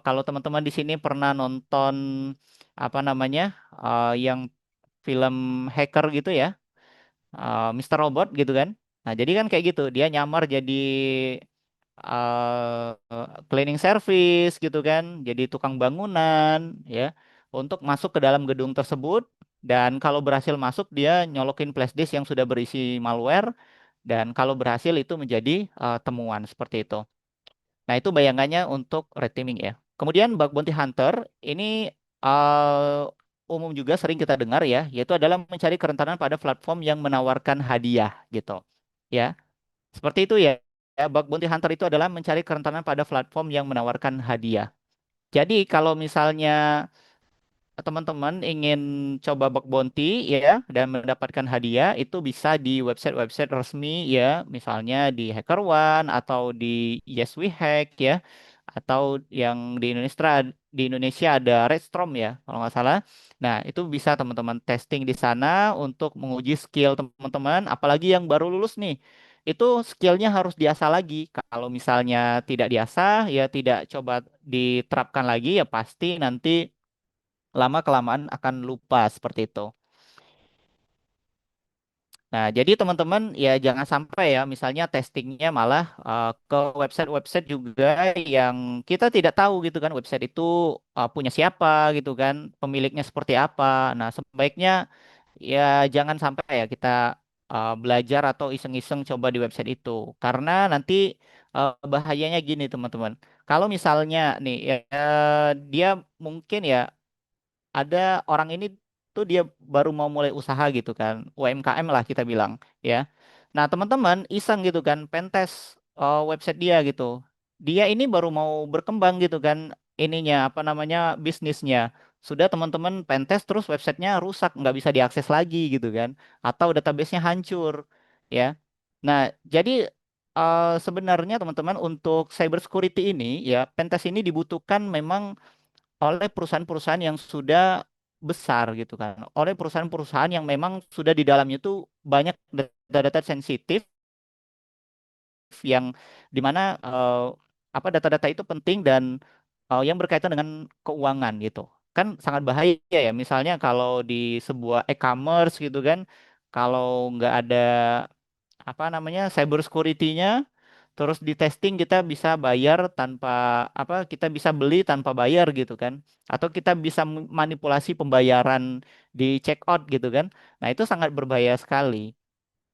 Kalau teman-teman di sini pernah nonton apa namanya yang film hacker gitu ya, Mr. Robot gitu kan. Nah, jadi kan kayak gitu, dia nyamar jadi cleaning service gitu kan, jadi tukang bangunan ya, untuk masuk ke dalam gedung tersebut dan kalau berhasil masuk dia nyolokin flash disk yang sudah berisi malware dan kalau berhasil itu menjadi temuan seperti itu. Nah, itu bayangannya untuk red teaming ya. Kemudian bug bounty hunter ini umum juga sering kita dengar ya, yaitu adalah mencari kerentanan pada platform yang menawarkan hadiah gitu. Ya, seperti itu ya. Ya, bug bounty hunter itu adalah mencari kerentanan pada platform yang menawarkan hadiah. Jadi kalau misalnya teman-teman ingin coba bug bounty ya dan mendapatkan hadiah itu bisa di website-website resmi ya, misalnya di HackerOne atau di Yes We Hack ya, atau yang di Indonesia ada Redstorm ya kalau nggak salah. Nah, itu bisa teman-teman testing di sana untuk menguji skill teman-teman, apalagi yang baru lulus nih. Itu skillnya harus diasah lagi. Kalau misalnya tidak diasah, ya tidak coba diterapkan lagi, ya pasti nanti lama-kelamaan akan lupa seperti itu. Nah, jadi teman-teman ya jangan sampai ya misalnya testingnya malah ke website-website juga yang kita tidak tahu gitu kan website itu punya siapa gitu kan, pemiliknya seperti apa. Nah, sebaiknya ya jangan sampai ya kita belajar atau iseng-iseng coba di website itu karena nanti bahayanya gini teman-teman. Kalau misalnya nih ya dia mungkin ya ada orang ini tuh dia baru mau mulai usaha gitu kan, UMKM lah kita bilang ya. Nah, teman-teman iseng gitu kan, pentes website dia gitu. Dia ini baru mau berkembang gitu kan, ininya apa namanya bisnisnya. Sudah teman-teman pentes terus websitenya rusak, nggak bisa diakses lagi gitu kan, atau database-nya hancur ya. Nah, jadi sebenarnya teman-teman untuk cyber security ini ya, pentest ini dibutuhkan memang oleh perusahaan-perusahaan yang sudah besar gitu kan, oleh perusahaan-perusahaan yang memang sudah di dalamnya itu banyak data-data sensitif yang dimana apa data-data itu penting dan yang berkaitan dengan keuangan gitu. Kan sangat bahaya ya, misalnya kalau di sebuah e-commerce gitu kan, kalau nggak ada apa namanya cyber security-nya, terus di testing kita bisa bayar tanpa kita bisa beli tanpa bayar gitu kan, atau kita bisa manipulasi pembayaran di check out gitu kan. Nah, itu sangat berbahaya sekali.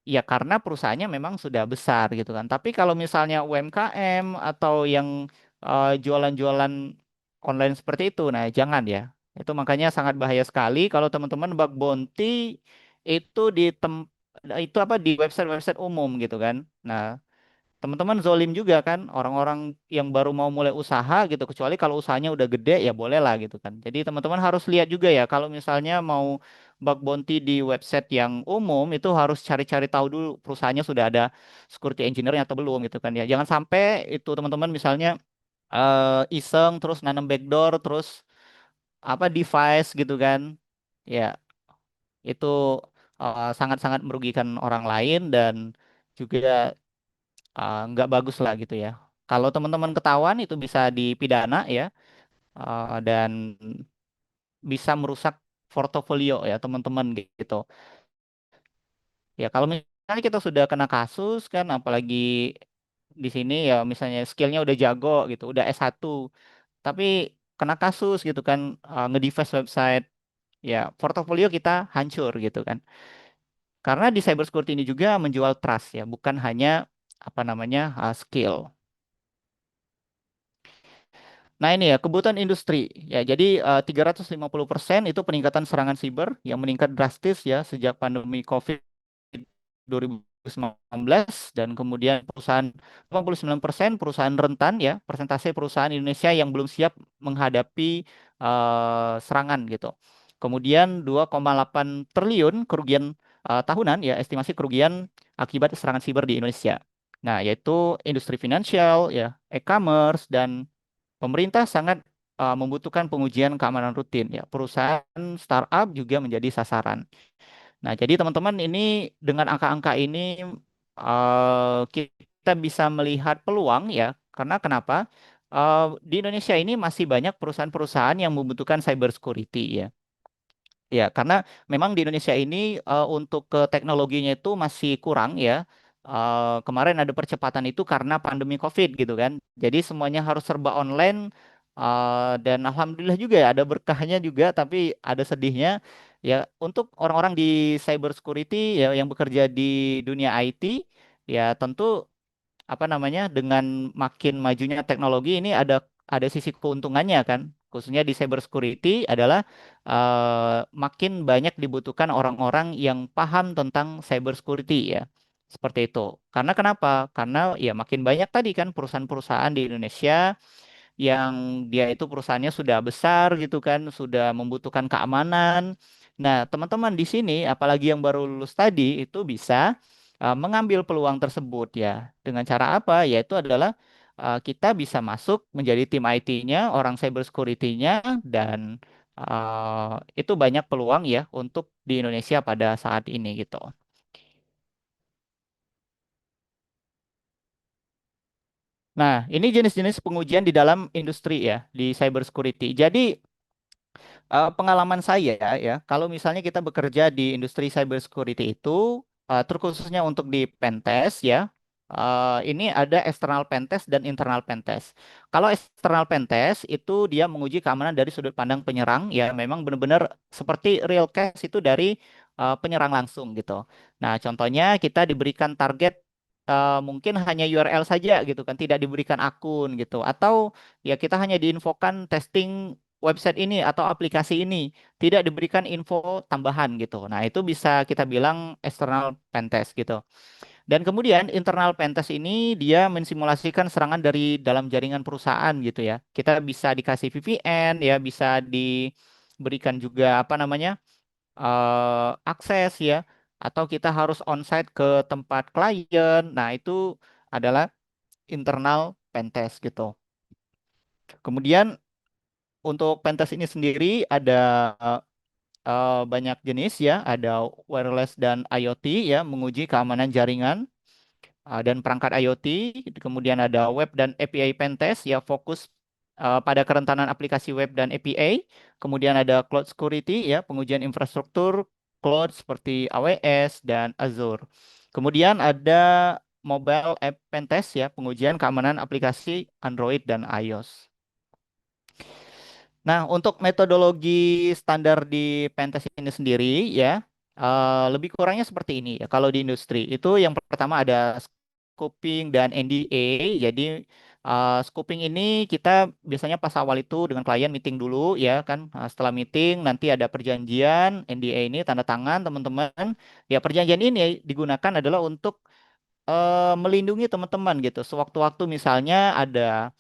Ya karena perusahaannya memang sudah besar gitu kan. Tapi kalau misalnya UMKM atau yang jualan-jualan online seperti itu, nah jangan ya. Itu makanya sangat bahaya sekali kalau teman-teman bug bounty itu itu di website-website umum gitu kan. Nah, teman-teman zolim juga kan orang-orang yang baru mau mulai usaha gitu, kecuali kalau usahanya udah gede ya boleh lah gitu kan. Jadi teman-teman harus lihat juga ya kalau misalnya mau bug bounty di website yang umum itu harus cari-cari tahu dulu perusahaannya sudah ada security engineer-nya atau belum gitu kan ya. Jangan sampai itu teman-teman misalnya iseng terus nanam backdoor terus device gitu kan. Ya, itu sangat-sangat merugikan orang lain dan juga nggak bagus lah gitu ya. Kalau teman-teman ketahuan itu bisa dipidana ya, dan bisa merusak portofolio ya teman-teman gitu. Ya kalau misalnya kita sudah kena kasus kan, apalagi di sini ya misalnya skillnya udah jago gitu, udah S1, tapi kena kasus gitu kan, nge-deface website, ya portofolio kita hancur gitu kan. Karena di cyber security ini juga menjual trust ya, bukan hanya apa namanya skill. Nah ini ya kebutuhan industri ya. Jadi 350% itu peningkatan serangan siber yang meningkat drastis ya sejak pandemi COVID 2019, dan kemudian perusahaan 89% perusahaan rentan ya, persentase perusahaan Indonesia yang belum siap menghadapi serangan gitu. Kemudian 2,8 triliun kerugian tahunan ya, estimasi kerugian akibat serangan siber di Indonesia. Nah, yaitu industri finansial ya, e-commerce, dan pemerintah sangat membutuhkan pengujian keamanan rutin ya. Perusahaan startup juga menjadi sasaran. Nah, jadi teman-teman ini dengan angka-angka ini kita bisa melihat peluang ya. Karena kenapa? Di Indonesia ini masih banyak perusahaan-perusahaan yang membutuhkan cyber security ya. Ya, karena memang di Indonesia ini untuk ke teknologinya itu masih kurang ya. Kemarin ada percepatan itu karena pandemi COVID gitu kan. Jadi semuanya harus serba online, dan alhamdulillah juga ya ada berkahnya juga, tapi ada sedihnya ya untuk orang-orang di cyber security ya yang bekerja di dunia IT ya tentu apa namanya dengan makin majunya teknologi ini ada sisi keuntungannya kan, khususnya di cyber security adalah makin banyak dibutuhkan orang-orang yang paham tentang cyber security ya, seperti itu. Karena kenapa? Karena ya makin banyak tadi kan perusahaan-perusahaan di Indonesia yang dia itu perusahaannya sudah besar gitu kan, sudah membutuhkan keamanan. Nah, teman-teman di sini, apalagi yang baru lulus tadi, itu bisa mengambil peluang tersebut ya. Dengan cara apa? Yaitu adalah kita bisa masuk menjadi tim IT-nya, orang cyber security-nya, dan itu banyak peluang ya untuk di Indonesia pada saat ini gitu. Nah, ini jenis-jenis pengujian di dalam industri ya, di cyber security. Jadi, pengalaman saya ya, kalau misalnya kita bekerja di industri cyber security itu, terkhususnya untuk di pentest ya, ini ada external pentest dan internal pentest. Kalau external pentest itu dia menguji keamanan dari sudut pandang penyerang ya, memang benar-benar seperti real case itu dari penyerang langsung gitu. Nah, contohnya kita diberikan target mungkin hanya URL saja gitu kan, tidak diberikan akun gitu, atau ya kita hanya diinfokan testing website ini atau aplikasi ini, tidak diberikan info tambahan gitu. Nah, itu bisa kita bilang external pentest gitu. Dan kemudian internal pentest ini dia mensimulasikan serangan dari dalam jaringan perusahaan gitu ya. Kita bisa dikasih VPN ya, bisa diberikan juga apa namanya akses ya, atau kita harus onsite ke tempat klien. Nah, itu adalah internal pentest gitu. Kemudian untuk pentest ini sendiri ada banyak jenis ya, ada wireless dan IoT ya, menguji keamanan jaringan dan perangkat IoT. Kemudian ada web dan API pentest ya, fokus pada kerentanan aplikasi web dan API. Kemudian ada cloud security ya, pengujian infrastruktur cloud seperti AWS dan Azure. Kemudian ada mobile app pentest ya, pengujian keamanan aplikasi Android dan iOS. Nah, untuk metodologi standar di pentest ini sendiri ya, lebih kurangnya seperti ini ya. Kalau di industri itu yang pertama ada scoping dan NDA. Jadi scoping ini kita biasanya pas awal itu dengan klien meeting dulu ya kan. Setelah meeting nanti ada perjanjian NDA ini tanda tangan teman-teman. Ya perjanjian ini digunakan adalah untuk melindungi teman-teman gitu. Sewaktu-waktu misalnya ada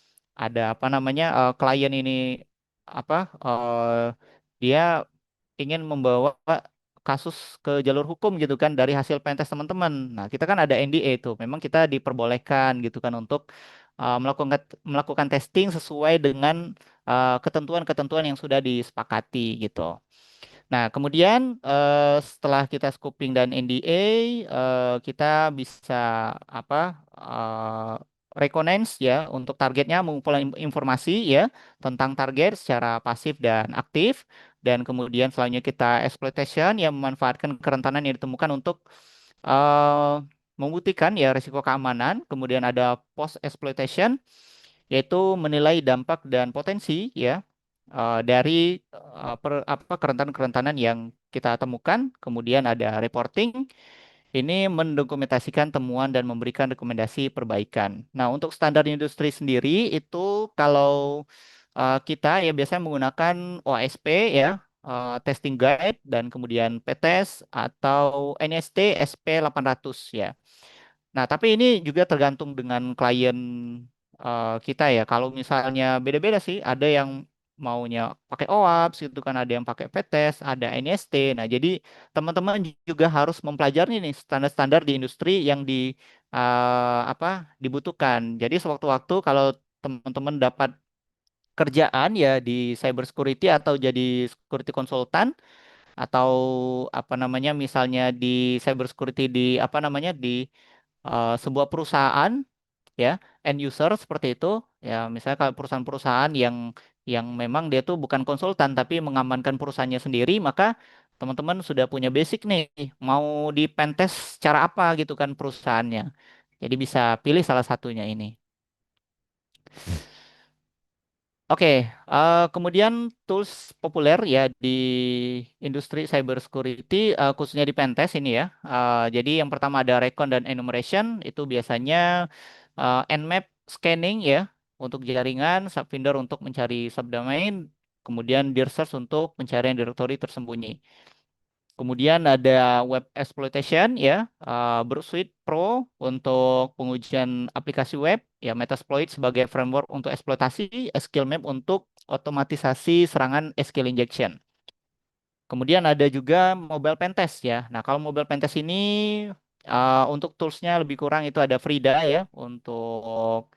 apa namanya klien ini apa dia ingin membawa kasus ke jalur hukum gitu kan dari hasil pentest teman-teman. Nah, kita kan ada NDA itu. Memang kita diperbolehkan gitu kan untuk melakukan melakukan testing sesuai dengan ketentuan-ketentuan yang sudah disepakati gitu. Nah, kemudian setelah kita scoping dan NDA, kita bisa apa reconnaissance ya untuk targetnya, mengumpulkan informasi ya tentang target secara pasif dan aktif, dan kemudian selanjutnya kita exploitation yang memanfaatkan kerentanan yang ditemukan untuk eh, membuktikan ya risiko keamanan. Kemudian ada post exploitation, yaitu menilai dampak dan potensi ya dari kerentanan-kerentanan yang kita temukan. Kemudian ada reporting, ini mendokumentasikan temuan dan memberikan rekomendasi perbaikan. Nah, untuk standar industri sendiri itu kalau kita ya biasanya menggunakan OSP ya, Testing Guide, dan kemudian PTES atau NST SP800 ya. Nah, tapi ini juga tergantung dengan klien kita ya. Kalau misalnya beda-beda sih, ada yang maunya pakai OAPS gitu kan, ada yang pakai PTES, ada NST. Nah, jadi teman-teman juga harus mempelajari nih standar-standar di industri yang dibutuhkan. Jadi sewaktu-waktu kalau teman-teman dapat kerjaan ya di cyber security atau jadi security consultant, atau apa namanya misalnya di cyber security di apa namanya di sebuah perusahaan ya, end user seperti itu ya, misalnya kalau perusahaan-perusahaan yang memang dia tuh bukan konsultan tapi mengamankan perusahaannya sendiri, maka teman-teman sudah punya basic nih, mau di pentest cara apa gitu kan perusahaannya, jadi bisa pilih salah satunya ini. Oke, kemudian tools populer ya di industri cybersecurity, khususnya di pentest ini ya. Jadi yang pertama ada Recon dan Enumeration, itu biasanya Nmap scanning ya untuk jaringan, Subvendor untuk mencari subdomain, kemudian DIRSearch untuk pencarian direktori tersembunyi. Kemudian ada web exploitation ya, Bursuit Pro untuk pengujian aplikasi web, ya Metasploit sebagai framework untuk eksploitasi, SQLmap untuk otomatisasi serangan SQL injection. Kemudian ada juga mobile pentest ya. Nah, kalau mobile pentest ini untuk toolsnya lebih kurang itu ada Frida ya untuk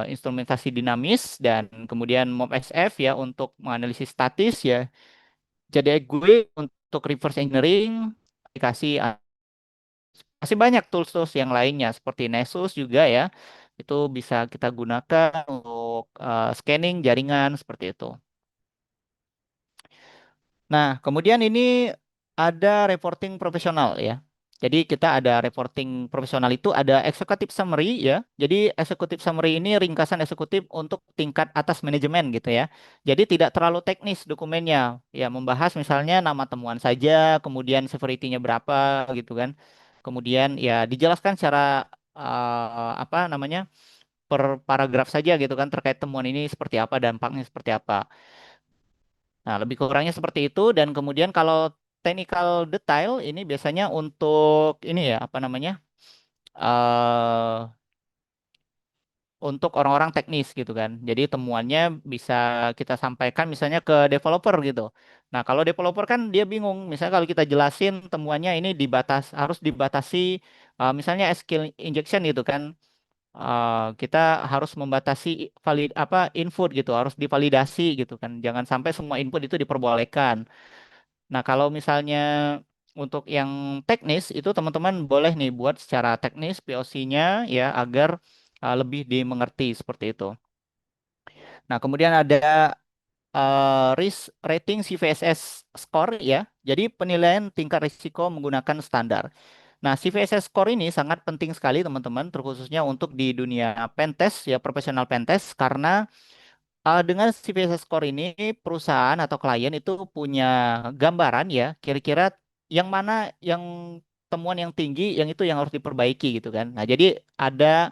instrumentasi dinamis, dan kemudian MobSF ya untuk menganalisis statis ya. Jadi gue untuk reverse engineering aplikasi, masih banyak tools-tools yang lainnya seperti Nessus juga ya. Itu bisa kita gunakan untuk scanning jaringan seperti itu. Nah, kemudian ini ada reporting profesional ya. Jadi kita ada reporting profesional, itu ada executive summary ya. Jadi executive summary ini ringkasan eksekutif untuk tingkat atas manajemen gitu ya. Jadi tidak terlalu teknis dokumennya. Ya, membahas misalnya nama temuan saja, kemudian severity-nya berapa gitu kan. Kemudian ya dijelaskan secara apa namanya? Per paragraf saja gitu kan, terkait temuan ini seperti apa, dampaknya seperti apa. Nah, lebih kurangnya seperti itu, dan kemudian kalau technical detail ini biasanya untuk ini ya, apa namanya? eh untuk orang-orang teknis gitu kan. Jadi temuannya bisa kita sampaikan misalnya ke developer gitu. Nah, kalau developer kan dia bingung. Misalnya kalau kita jelasin temuannya ini harus dibatasi misalnya SQL injection gitu kan. Kita harus membatasi input gitu, harus divalidasi gitu kan. Jangan sampai semua input itu diperbolehkan. Nah, kalau misalnya untuk yang teknis itu teman-teman boleh nih buat secara teknis POC-nya ya agar lebih dimengerti seperti itu. Nah, kemudian ada risk rating CVSS score ya. Jadi penilaian tingkat risiko menggunakan standar. Nah, CVSS score ini sangat penting sekali teman-teman, terkhususnya untuk di dunia pentest ya, profesional pentest, karena dengan CVSS score ini perusahaan atau klien itu punya gambaran ya, kira-kira yang mana yang temuan yang tinggi, yang itu yang harus diperbaiki gitu kan. Nah, jadi ada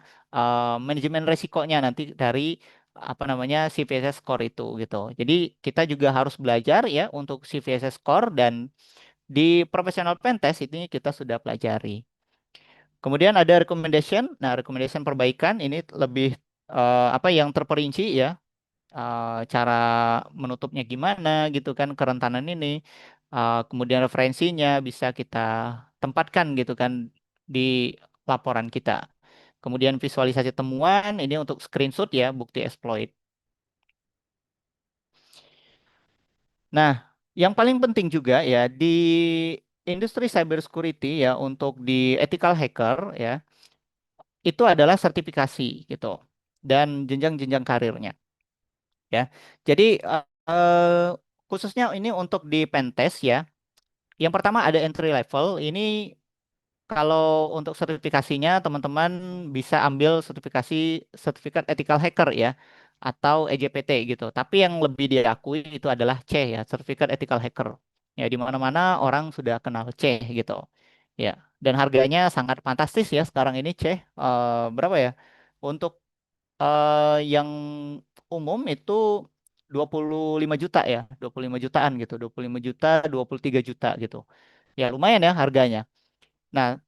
manajemen resikonya nanti dari apa namanya CVSS score itu gitu. Jadi kita juga harus belajar ya untuk CVSS score, dan di professional pentest ini kita sudah pelajari. Kemudian ada recommendation. Nah, recommendation perbaikan ini lebih apa yang terperinci ya, cara menutupnya gimana gitu kan kerentanan ini. Kemudian referensinya bisa kita tempatkan gitu kan di laporan kita. Kemudian visualisasi temuan ini untuk screenshot ya bukti exploit. Nah, Yang paling penting juga ya di industri cybersecurity ya untuk di ethical hacker ya itu adalah sertifikasi gitu dan jenjang-jenjang karirnya ya. Jadi khususnya ini untuk di pentest ya. Yang pertama ada entry level. Ini kalau untuk sertifikasinya teman-teman bisa ambil sertifikat ethical hacker ya atau EJPT gitu. Tapi yang lebih diakui itu adalah C ya, sertifikat ethical hacker. Ya di mana-mana orang sudah kenal C gitu. Ya, dan harganya sangat fantastis ya sekarang ini C. Berapa ya? Untuk yang umum itu 25 juta ya, 25 jutaan gitu, 25 juta, 23 juta gitu. Ya lumayan ya harganya. Nah,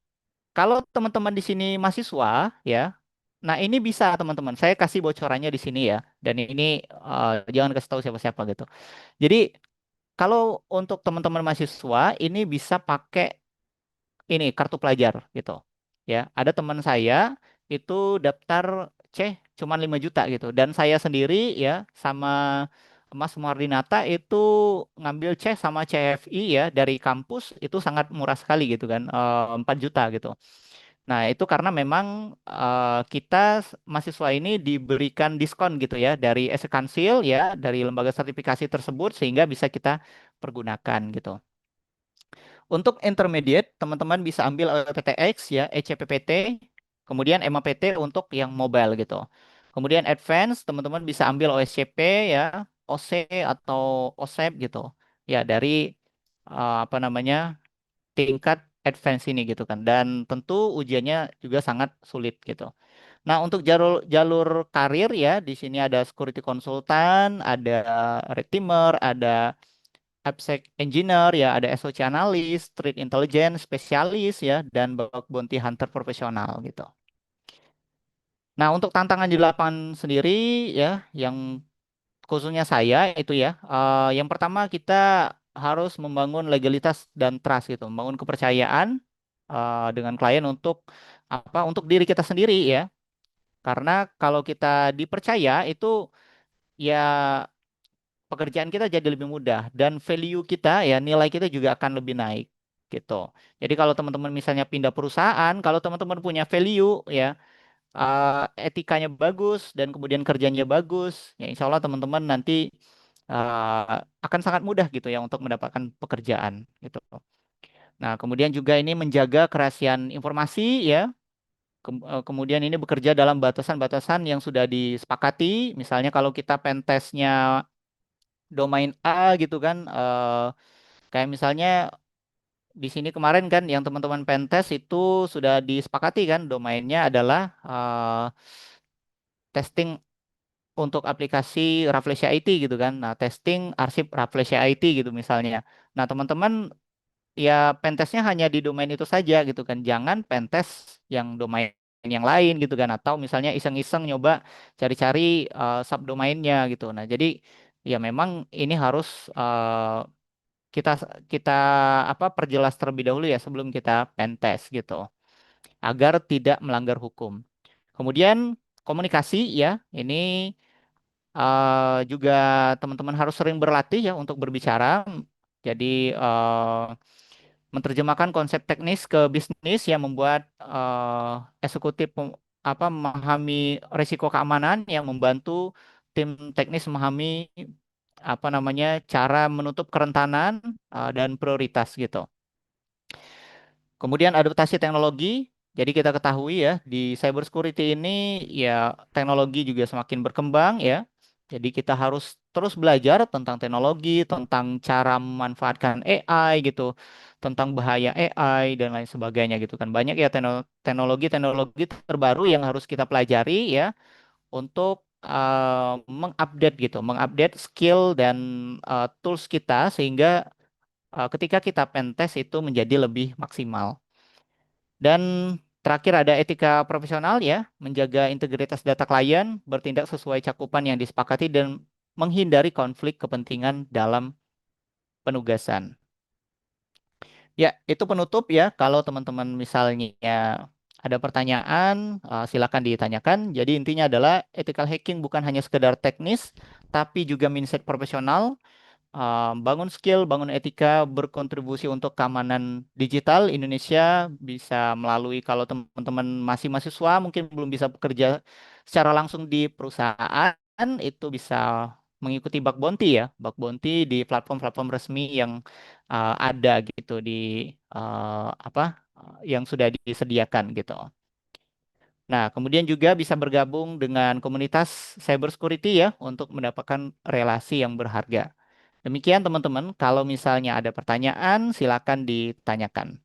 kalau teman-teman di sini mahasiswa ya, nah ini bisa teman-teman. Saya kasih bocorannya di sini ya. Dan ini jangan kasih tahu siapa-siapa gitu. Jadi kalau untuk teman-teman mahasiswa ini bisa pakai ini kartu pelajar gitu. Ya, ada teman saya itu daftar C cuma 5 juta gitu. Dan saya sendiri ya sama Mas Mardinata itu ngambil C sama CFI ya dari kampus itu sangat murah sekali gitu kan, 4 juta gitu. Nah, itu karena memang kita mahasiswa ini diberikan diskon gitu ya dari Esekansil ya, dari lembaga sertifikasi tersebut sehingga bisa kita pergunakan gitu. Untuk intermediate, teman-teman bisa ambil PTX ya, ECPPT, kemudian MAPT untuk yang mobile gitu. Kemudian advance, teman-teman bisa ambil OSCP ya, OC atau OSEP gitu. Ya, dari apa namanya? Tingkat advance ini gitu kan. Dan tentu ujiannya juga sangat sulit gitu. Nah, untuk jalur jalur karir ya, di sini ada security consultant, ada red teamer, ada AppSec engineer ya, ada SOC analis, threat intelligence spesialis ya, dan bug bounty hunter profesional gitu. Nah, untuk tantangan di lapangan sendiri ya, yang khususnya saya itu ya, yang pertama kita harus membangun legalitas dan trust gitu, membangun kepercayaan dengan klien untuk apa? Untuk diri kita sendiri ya. Karena kalau kita dipercaya itu ya pekerjaan kita jadi lebih mudah dan value kita ya nilai kita juga akan lebih naik gitu. Jadi kalau teman-teman misalnya pindah perusahaan, kalau teman-teman punya value ya etikanya bagus dan kemudian kerjanya bagus, ya insya Allah teman-teman nanti akan sangat mudah gitu ya untuk mendapatkan pekerjaan gitu. Nah, kemudian juga ini menjaga kerahasiaan informasi ya. Kemudian ini bekerja dalam batasan-batasan yang sudah disepakati. Misalnya kalau kita pentestnya domain A gitu kan, kayak misalnya di sini kemarin kan yang teman-teman pentest itu sudah disepakati kan domainnya adalah testing untuk aplikasi Rafflesia IT gitu kan. Nah, testing arsip Rafflesia IT gitu misalnya. Nah, teman-teman ya pentestnya hanya di domain itu saja gitu kan. Jangan pentest yang domain yang lain gitu kan. Atau misalnya iseng-iseng nyoba cari-cari subdomainnya gitu. Nah, jadi ya memang ini harus kita kita apa perjelas terlebih dahulu ya sebelum kita pentest gitu agar tidak melanggar hukum. Kemudian komunikasi ya, ini juga teman-teman harus sering berlatih ya untuk berbicara. Jadi menerjemahkan konsep teknis ke bisnis yang membuat eksekutif apa memahami risiko keamanan yang membantu tim teknis memahami apa namanya cara menutup kerentanan dan prioritas gitu. Kemudian adaptasi teknologi. Jadi kita ketahui ya di cybersecurity ini ya teknologi juga semakin berkembang ya. Jadi kita harus terus belajar tentang teknologi, tentang cara memanfaatkan AI gitu, tentang bahaya AI dan lain sebagainya gitu kan. Banyak ya teknologi-teknologi terbaru yang harus kita pelajari ya untuk mengupdate gitu, mengupdate skill dan tools kita sehingga ketika kita pentest itu menjadi lebih maksimal. Dan terakhir ada etika profesional ya, menjaga integritas data klien, bertindak sesuai cakupan yang disepakati dan menghindari konflik kepentingan dalam penugasan. Ya, itu penutup ya. Kalau teman-teman misalnya ada pertanyaan, silakan ditanyakan. Jadi intinya adalah ethical hacking bukan hanya sekedar teknis, tapi juga mindset profesional bangun skill, bangun etika, berkontribusi untuk keamanan digital Indonesia bisa melalui kalau teman-teman masih mahasiswa mungkin belum bisa bekerja secara langsung di perusahaan itu bisa mengikuti Bug Bounty ya, Bug Bounty di platform-platform resmi yang ada gitu di apa yang sudah disediakan gitu. Nah, kemudian juga bisa bergabung dengan komunitas cyber security ya untuk mendapatkan relasi yang berharga. Demikian teman-teman, kalau misalnya ada pertanyaan silakan ditanyakan.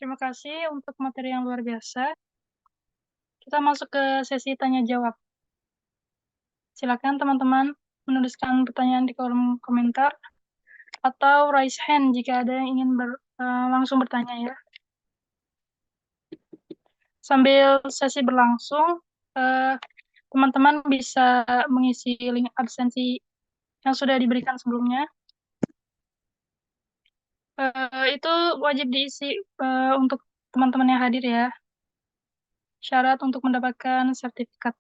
Terima kasih untuk materi yang luar biasa. Kita masuk ke sesi tanya jawab. Silakan teman-teman menuliskan pertanyaan di kolom komentar atau raise hand jika ada yang ingin langsung bertanya ya. Sambil sesi berlangsung, teman-teman bisa mengisi link absensi yang sudah diberikan sebelumnya. Itu wajib diisi untuk teman-teman yang hadir ya. Syarat untuk mendapatkan sertifikat.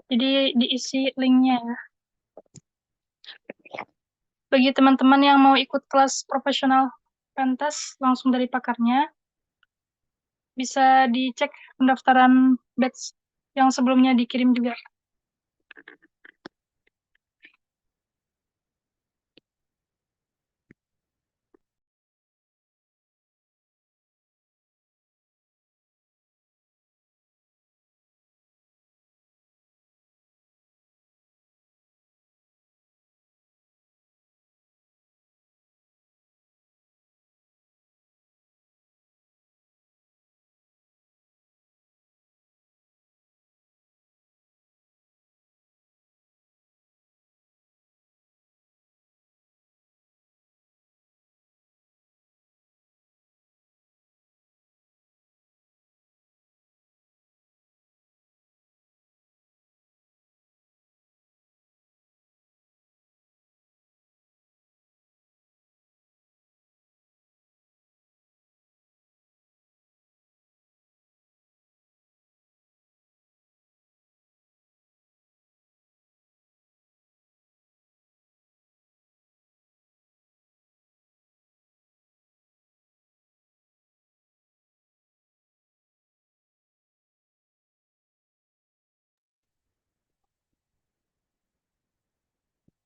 Jadi diisi linknya ya. Bagi teman-teman yang mau ikut kelas profesional pentas langsung dari pakarnya, bisa dicek pendaftaran batch yang sebelumnya dikirim juga.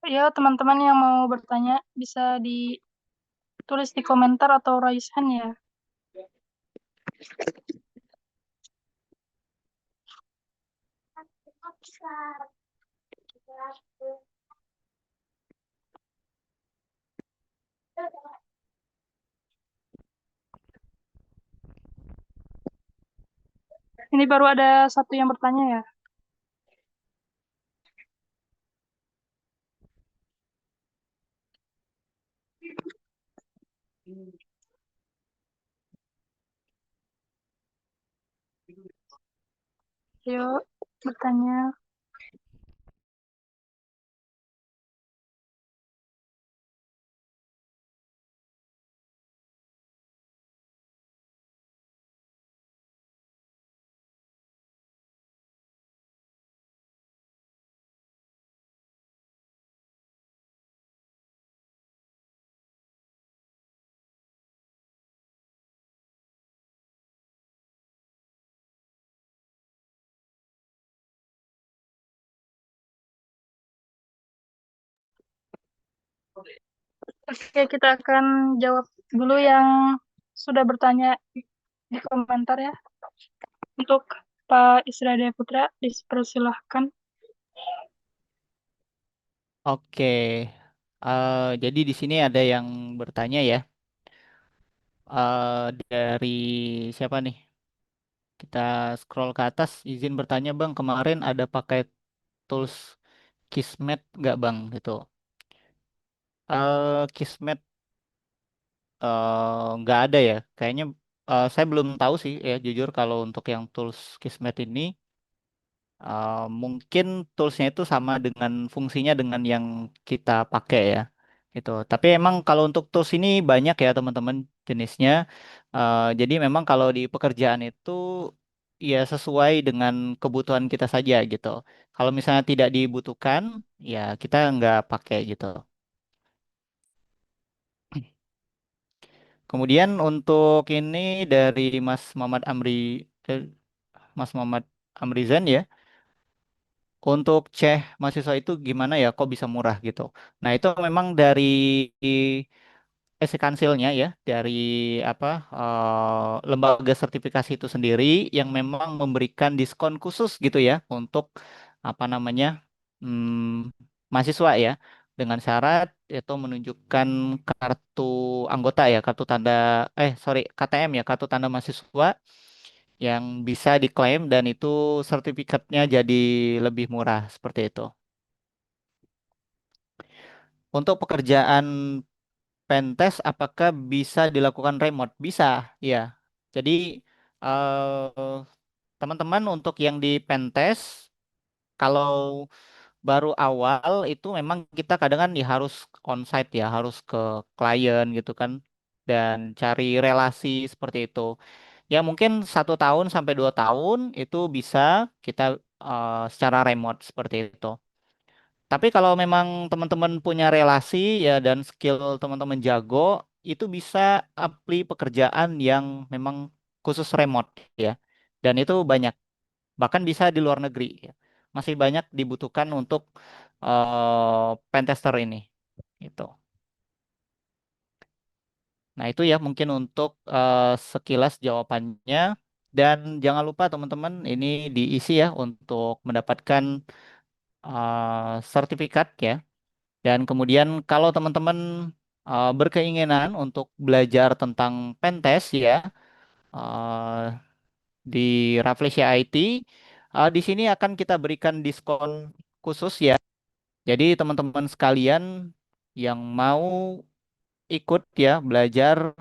Ya, teman-teman yang mau bertanya bisa ditulis di komentar atau raise hand ya. Ini baru ada satu yang bertanya ya. Yuk, bertanya. Oke, kita akan jawab dulu yang sudah bertanya di komentar ya. Untuk Pak Isra Putra, dipersilahkan. Oke. Jadi di sini ada yang bertanya ya. Dari siapa nih? Kita scroll ke atas. Izin bertanya Bang, kemarin ada pakai tools Kismet nggak Bang? Gitu. Kismet nggak ada ya. Kayaknya saya belum tahu sih ya jujur kalau untuk yang tools Kismet ini. Mungkin toolsnya itu sama dengan fungsinya dengan yang kita pakai ya gitu. Tapi emang kalau untuk tools ini banyak ya teman-teman jenisnya. Jadi memang kalau di pekerjaan itu ya sesuai dengan kebutuhan kita saja gitu. Kalau misalnya tidak dibutuhkan ya kita nggak pakai gitu. Kemudian untuk ini dari eh, Mas Muhammad Amrizan ya. Untuk ceh mahasiswa itu gimana ya? Kok bisa murah gitu? Nah, itu memang dari Kansilnya ya, dari apa lembaga sertifikasi itu sendiri yang memang memberikan diskon khusus gitu ya untuk apa namanya mahasiswa ya, dengan syarat itu menunjukkan kartu anggota ya, KTM ya, kartu tanda mahasiswa yang bisa diklaim dan itu sertifikatnya jadi lebih murah seperti itu. Untuk pekerjaan pentest apakah bisa dilakukan remote? Bisa, ya. Jadi eh, teman-teman untuk yang di pentest kalau baru awal itu memang kita kadang kan ya harus onsite ya, harus ke klien gitu kan dan cari relasi seperti itu. Ya mungkin 1 tahun sampai 2 tahun itu bisa kita secara remote seperti itu. Tapi kalau memang teman-teman punya relasi ya dan skill teman-teman jago, itu bisa apply pekerjaan yang memang khusus remote ya. Dan itu banyak, bahkan bisa di luar negeri ya. Masih banyak dibutuhkan untuk pentester ini. Itu. Nah, itu ya mungkin untuk sekilas jawabannya. Dan jangan lupa teman-teman ini diisi ya untuk mendapatkan sertifikat ya. Dan kemudian kalau teman-teman berkeinginan untuk belajar tentang pentest ya uh, di Rafflesia IT, di sini akan kita berikan diskon khusus ya. Jadi teman-teman sekalian yang mau ikut ya belajar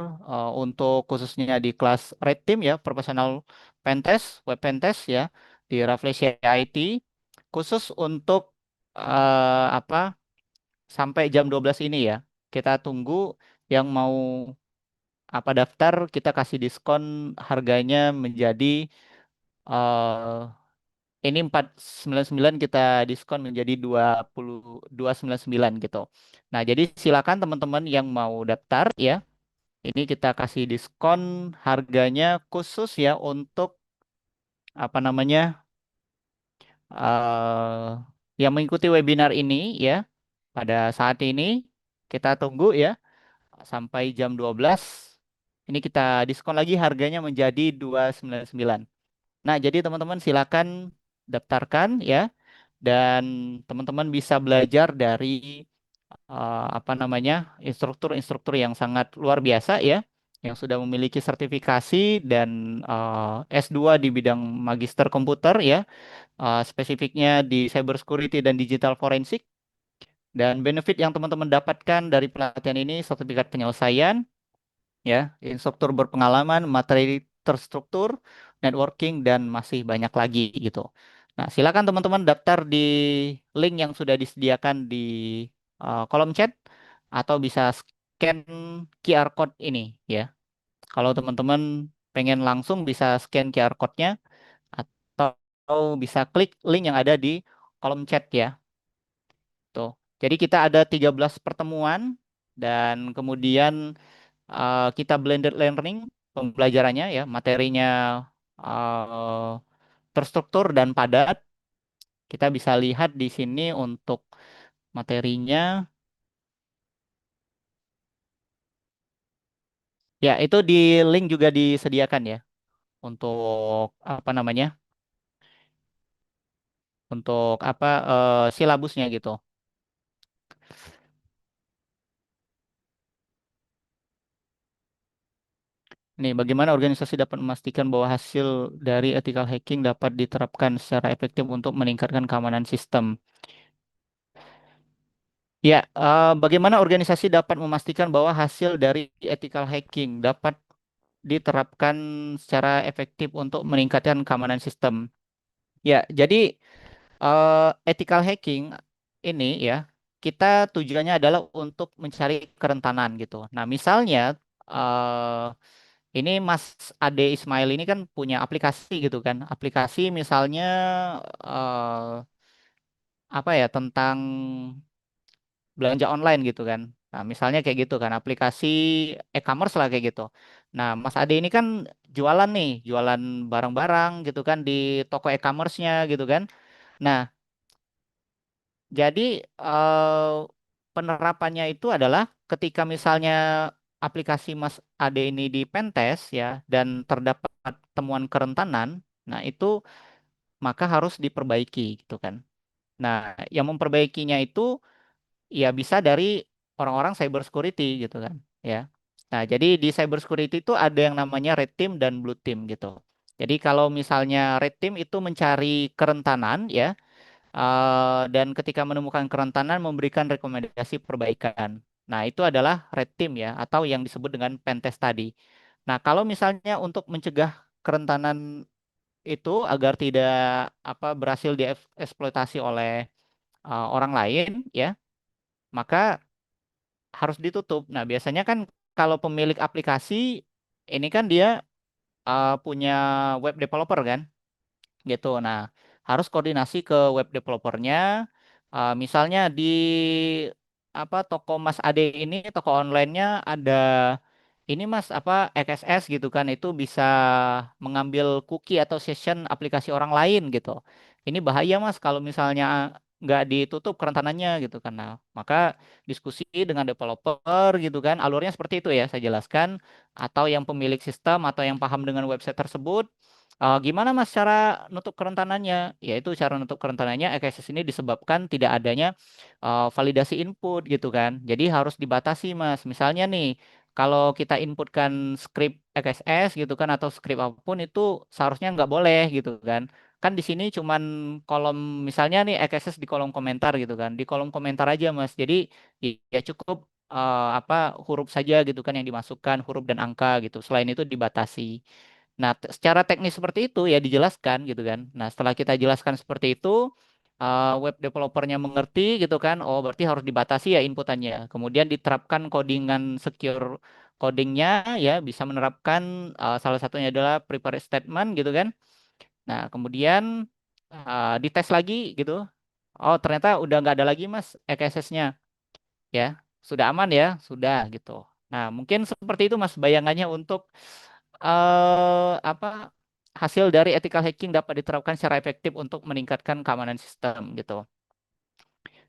untuk khususnya di kelas Red Team ya, Professional Pentest, Web Pentest ya di Rafflesia IT, khusus untuk apa sampai jam 12 ini ya. Kita tunggu yang mau apa daftar, kita kasih diskon harganya menjadi ini 499 kita diskon menjadi 2299 gitu. Nah, jadi silakan teman-teman yang mau daftar ya. Ini kita kasih diskon harganya khusus ya untuk apa namanya yang mengikuti webinar ini ya. Pada saat ini kita tunggu ya sampai jam 12. Ini kita diskon lagi harganya menjadi 299. Nah, jadi teman-teman silakan daftarkan ya dan teman-teman bisa belajar dari apa namanya instruktur-instruktur yang sangat luar biasa ya yang sudah memiliki sertifikasi dan S2 di bidang magister komputer ya spesifiknya di cyber security dan digital forensik dan benefit yang teman-teman dapatkan dari pelatihan ini sertifikat penyelesaian ya, instruktur berpengalaman, materi terstruktur, networking dan masih banyak lagi gitu. Nah, silakan teman-teman daftar di link yang sudah disediakan di kolom chat atau bisa scan QR code ini ya. Kalau teman-teman pengen langsung bisa scan QR code-nya atau bisa klik link yang ada di kolom chat ya. Tuh. Jadi kita ada 13 pertemuan dan kemudian kita blended learning pembelajarannya ya, materinya uh, terstruktur dan padat. Kita bisa lihat di sini untuk materinya Ya, itu di link juga disediakan ya untuk apa namanya? Untuk apa silabusnya gitu. Nih, bagaimana organisasi dapat memastikan bahwa hasil dari ethical hacking dapat diterapkan secara efektif untuk meningkatkan keamanan sistem? Ya, bagaimana organisasi dapat memastikan bahwa hasil dari ethical hacking dapat diterapkan secara efektif untuk meningkatkan keamanan sistem? Ya, jadi ethical hacking ini ya, kita tujuannya adalah untuk mencari kerentanan gitu. Nah, misalnya ini Mas Ade Ismail ini kan punya aplikasi gitu kan. Aplikasi misalnya apa ya tentang belanja online gitu kan. Nah, misalnya kayak gitu kan, aplikasi e-commerce lah kayak gitu. Nah, Mas Ade ini kan jualan nih, jualan barang-barang gitu kan di toko e-commerce-nya gitu kan. Nah, jadi penerapannya itu adalah ketika misalnya aplikasi Mas Ade ini di pentest ya dan terdapat temuan kerentanan, nah itu maka harus diperbaiki gitu kan. Nah, yang memperbaikinya itu ya bisa dari orang-orang cyber security gitu kan ya. Nah, jadi di cyber security itu ada yang namanya red team dan blue team gitu. Jadi kalau misalnya red team itu mencari kerentanan ya dan ketika menemukan kerentanan memberikan rekomendasi perbaikan. Nah, itu adalah red team ya atau yang disebut dengan pentest tadi. Nah, kalau misalnya untuk mencegah kerentanan itu agar tidak apa berhasil dieksploitasi oleh orang lain ya, maka harus ditutup. Nah, biasanya kan kalau pemilik aplikasi ini kan dia punya web developer kan, gitu. Nah, harus koordinasi ke web developernya. Misalnya di apa toko Mas Ade ini, toko online-nya ada ini Mas apa XSS gitu kan, itu bisa mengambil cookie atau session aplikasi orang lain gitu. Ini bahaya Mas kalau misalnya nggak ditutup kerentanannya gitu kan. Nah, maka diskusi dengan developer gitu kan, alurnya seperti itu ya saya jelaskan, atau yang pemilik sistem atau yang paham dengan website tersebut. Gimana Mas cara nutup kerentanannya? Yaitu cara nutup kerentanannya XSS ini disebabkan tidak adanya validasi input gitu kan. Jadi harus dibatasi Mas. Misalnya nih, kalau kita inputkan script XSS gitu kan atau script apapun itu seharusnya nggak boleh gitu kan. Kan di sini cuman kolom misalnya nih XSS di kolom komentar gitu kan. Di kolom komentar aja Mas. Jadi ya cukup apa huruf saja gitu kan yang dimasukkan, huruf dan angka gitu. Selain itu dibatasi. Nah, secara teknis seperti itu ya dijelaskan gitu kan. Nah, setelah kita jelaskan seperti itu, web developernya mengerti gitu kan. Oh, berarti harus dibatasi ya inputannya. Kemudian diterapkan codingan secure codingnya ya bisa menerapkan salah satunya adalah prepare statement gitu kan. Nah, kemudian dites lagi gitu. Oh, ternyata udah nggak ada lagi Mas XSS-nya ya. Sudah aman ya, sudah gitu. Nah, mungkin seperti itu Mas bayangannya untuk apa hasil dari ethical hacking dapat diterapkan secara efektif untuk meningkatkan keamanan sistem gitu.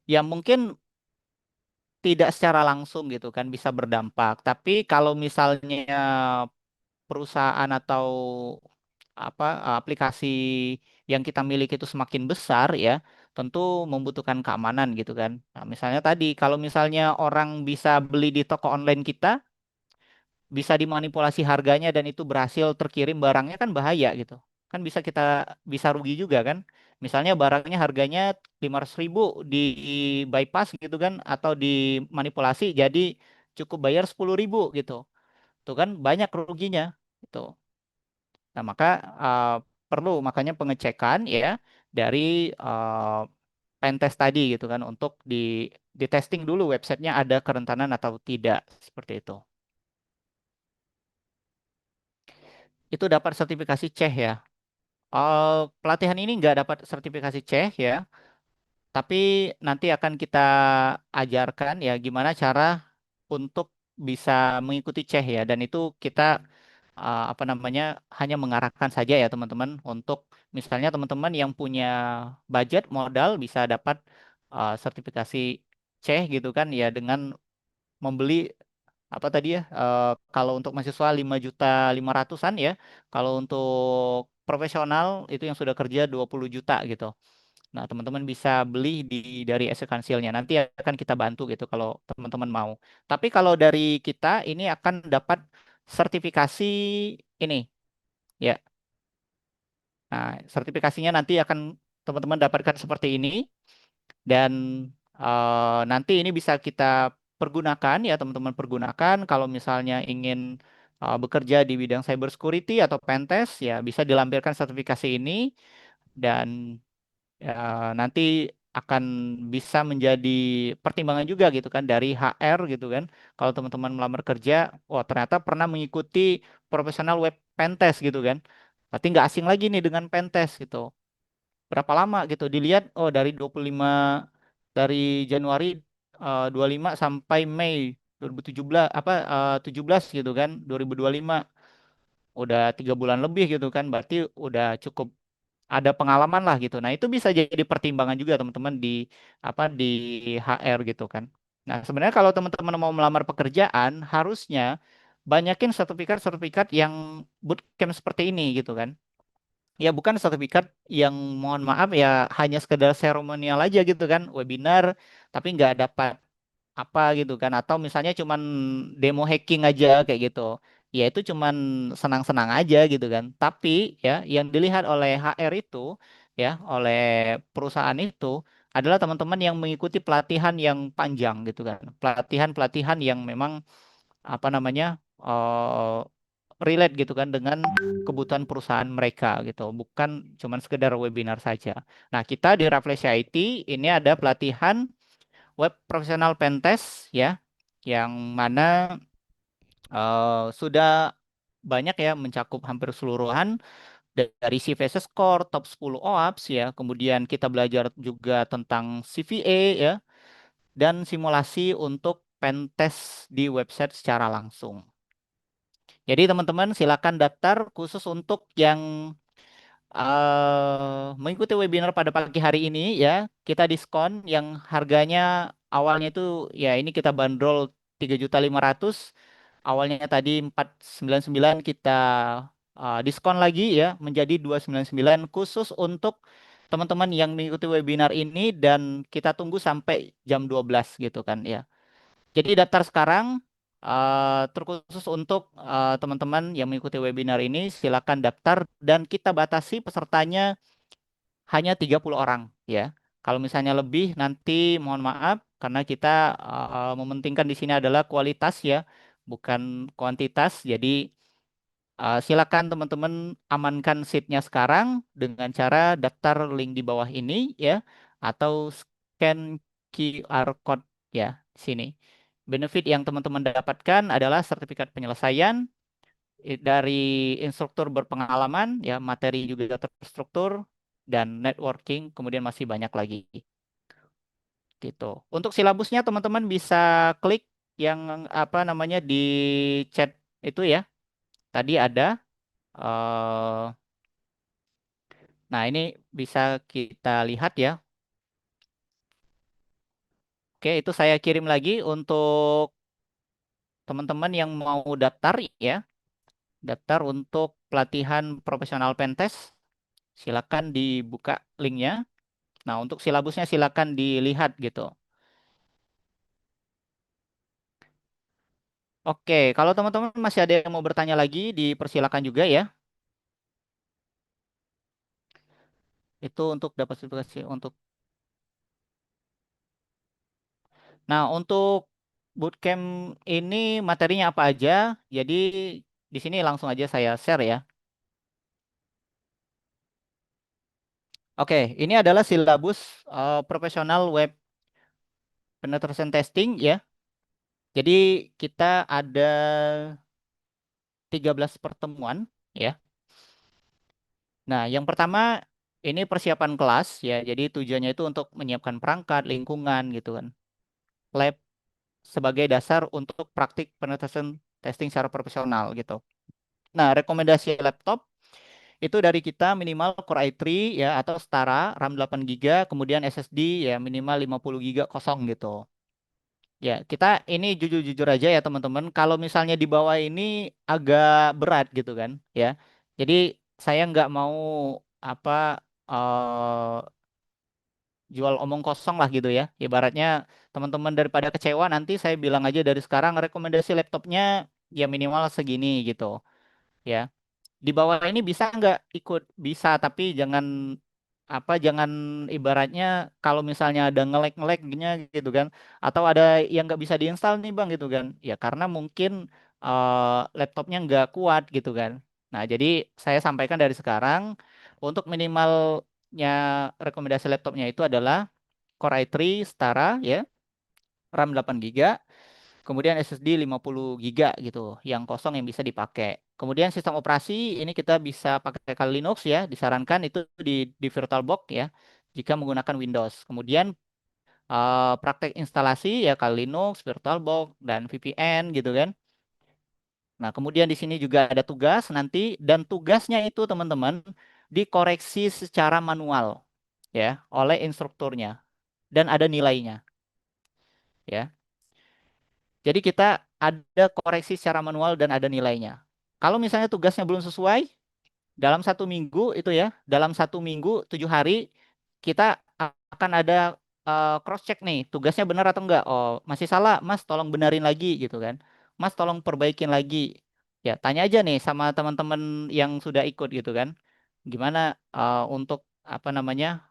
Ya mungkin tidak secara langsung gitu kan bisa berdampak. Tapi kalau misalnya perusahaan atau apa aplikasi yang kita miliki itu semakin besar ya, tentu membutuhkan keamanan gitu kan. Nah, misalnya tadi kalau misalnya orang bisa beli di toko online kita bisa dimanipulasi harganya dan itu berhasil terkirim barangnya kan bahaya gitu. Kan bisa rugi juga kan. Misalnya barangnya harganya 500.000 di bypass gitu kan atau dimanipulasi jadi cukup bayar 10.000 gitu. Tuh kan banyak ruginya gitu. Nah, maka uh, perlu makanya pengecekan ya dari pentest tadi gitu kan untuk di testing dulu websitenya ada kerentanan atau tidak seperti itu. Itu dapat sertifikasi C ya. Pelatihan ini nggak dapat sertifikasi C ya, tapi nanti akan kita ajarkan ya gimana cara untuk bisa mengikuti C ya, dan itu kita apa namanya hanya mengarahkan saja ya teman-teman untuk misalnya teman-teman yang punya budget modal bisa dapat sertifikasi C gitu kan ya dengan membeli apa tadi ya? Kalau untuk mahasiswa 5.500.000-an ya. Kalau untuk profesional itu yang sudah kerja 20 juta gitu. Nah, teman-teman bisa beli dari SE Kansilnya. Nanti akan kita bantu gitu kalau teman-teman mau. Tapi kalau dari kita ini akan dapat sertifikasi ini ya. Nah, sertifikasinya nanti akan teman-teman dapatkan seperti ini dan nanti ini bisa kita pergunakan ya teman-teman pergunakan kalau misalnya ingin bekerja di bidang cyber security atau pentest ya bisa dilampirkan sertifikasi ini dan nanti akan bisa menjadi pertimbangan juga gitu kan dari HR gitu kan. Kalau teman-teman melamar kerja, wah ternyata pernah mengikuti profesional web pentest gitu kan. Berarti nggak asing lagi nih dengan pentest gitu. Berapa lama gitu dilihat, oh dari 25 dari Januari 25 sampai Mei 2017 17 gitu kan 2025 udah 3 bulan lebih gitu kan berarti udah cukup ada pengalaman lah gitu. Nah, itu bisa jadi pertimbangan juga teman-teman di HR gitu kan. Nah, sebenarnya kalau teman-teman mau melamar pekerjaan, harusnya banyakin sertifikat-sertifikat yang bootcamp seperti ini gitu kan. Ya bukan sertifikat yang mohon maaf ya hanya sekedar seremonial aja gitu kan, webinar tapi nggak dapat apa gitu kan atau misalnya cuman demo hacking aja kayak gitu ya itu cuman senang-senang aja gitu kan tapi ya yang dilihat oleh HR itu ya oleh perusahaan itu adalah teman-teman yang mengikuti pelatihan yang panjang gitu kan pelatihan-pelatihan yang memang apa namanya relate gitu kan dengan kebutuhan perusahaan mereka gitu bukan cuman sekedar webinar saja. Nah kita di Refleksi IT ini ada pelatihan web profesional pentest ya, yang mana sudah banyak ya mencakup hampir seluruhan dari CVSS Score, top 10 OAPS ya, kemudian kita belajar juga tentang CVA ya, dan simulasi untuk pentest di website secara langsung. Jadi teman-teman silakan daftar khusus untuk yang mengikuti webinar pada pagi hari ini ya, kita diskon yang harganya awalnya itu ya ini kita bandrol 3.500.000. Awalnya tadi 499 kita diskon lagi ya menjadi 299 khusus untuk teman-teman yang mengikuti webinar ini dan kita tunggu sampai jam 12 gitu kan ya. Jadi daftar sekarang terkhusus untuk teman-teman yang mengikuti webinar ini silakan daftar dan kita batasi pesertanya hanya 30 orang ya. Kalau misalnya lebih nanti mohon maaf karena kita mementingkan di sini adalah kualitas ya, bukan kuantitas. Jadi silakan teman-teman amankan seatnya sekarang dengan cara daftar link di bawah ini ya atau scan QR code ya di sini. Benefit yang teman-teman dapatkan adalah sertifikat penyelesaian dari instruktur berpengalaman, ya materi juga terstruktur dan networking, kemudian masih banyak lagi gitu. Untuk silabusnya teman-teman bisa klik yang apa namanya di chat itu ya. Tadi ada. eh, nah ini bisa kita lihat ya. Oke, itu saya kirim lagi untuk teman-teman yang mau daftar ya. Daftar untuk pelatihan profesional pentest. Silakan dibuka linknya. Nah, untuk silabusnya silakan dilihat gitu. Oke, kalau teman-teman masih ada yang mau bertanya lagi, dipersilakan juga ya. Itu untuk dapat sertifikasi untuk. Nah, untuk bootcamp ini materinya apa aja? Jadi di sini langsung aja saya share ya. Oke, ini adalah silabus profesional web penetration testing ya. Jadi kita ada 13 pertemuan ya. Nah, yang pertama ini persiapan kelas ya. Jadi tujuannya itu untuk menyiapkan perangkat, lingkungan gitu kan. Lab sebagai dasar untuk praktik penetration testing secara profesional gitu. Nah, rekomendasi laptop itu dari kita minimal Core i3 ya atau setara RAM 8 GB, kemudian SSD ya minimal 50 GB kosong gitu. Ya, kita ini jujur-jujur aja ya teman-teman. Kalau misalnya di bawah ini agak berat gitu kan, ya. Jadi saya nggak mau apa jual omong kosong lah gitu ya. Ibaratnya teman-teman daripada kecewa nanti saya bilang aja dari sekarang rekomendasi laptopnya ya minimal segini gitu, ya. Di bawah ini bisa nggak ikut? Bisa, tapi jangan ibaratnya kalau misalnya ada ngelek-ngeleknya gitu kan, atau ada yang nggak bisa diinstal nih bang gitu kan, ya karena mungkin laptopnya nggak kuat gitu kan. Nah jadi saya sampaikan dari sekarang untuk minimalnya rekomendasi laptopnya itu adalah Core i3 setara ya, RAM 8 GB, kemudian SSD 50 GB gitu, yang kosong yang bisa dipakai. Kemudian sistem operasi ini kita bisa pakai Kali Linux ya, disarankan itu di VirtualBox ya, jika menggunakan Windows. Kemudian praktek instalasi ya Kali Linux, VirtualBox, dan VPN gitu kan. Nah, kemudian di sini juga ada tugas nanti, dan tugasnya itu teman-teman dikoreksi secara manual ya oleh instrukturnya, dan ada nilainya ya. Jadi kita ada koreksi secara manual dan ada nilainya. Kalau misalnya tugasnya belum sesuai, dalam 1 minggu itu ya, dalam 1 minggu 7 hari, kita akan ada cross check nih, tugasnya benar atau enggak. Oh, masih salah, Mas, tolong benerin lagi gitu kan. Mas, tolong perbaikin lagi. Ya, tanya aja nih sama teman-teman yang sudah ikut gitu kan. Gimana untuk apa namanya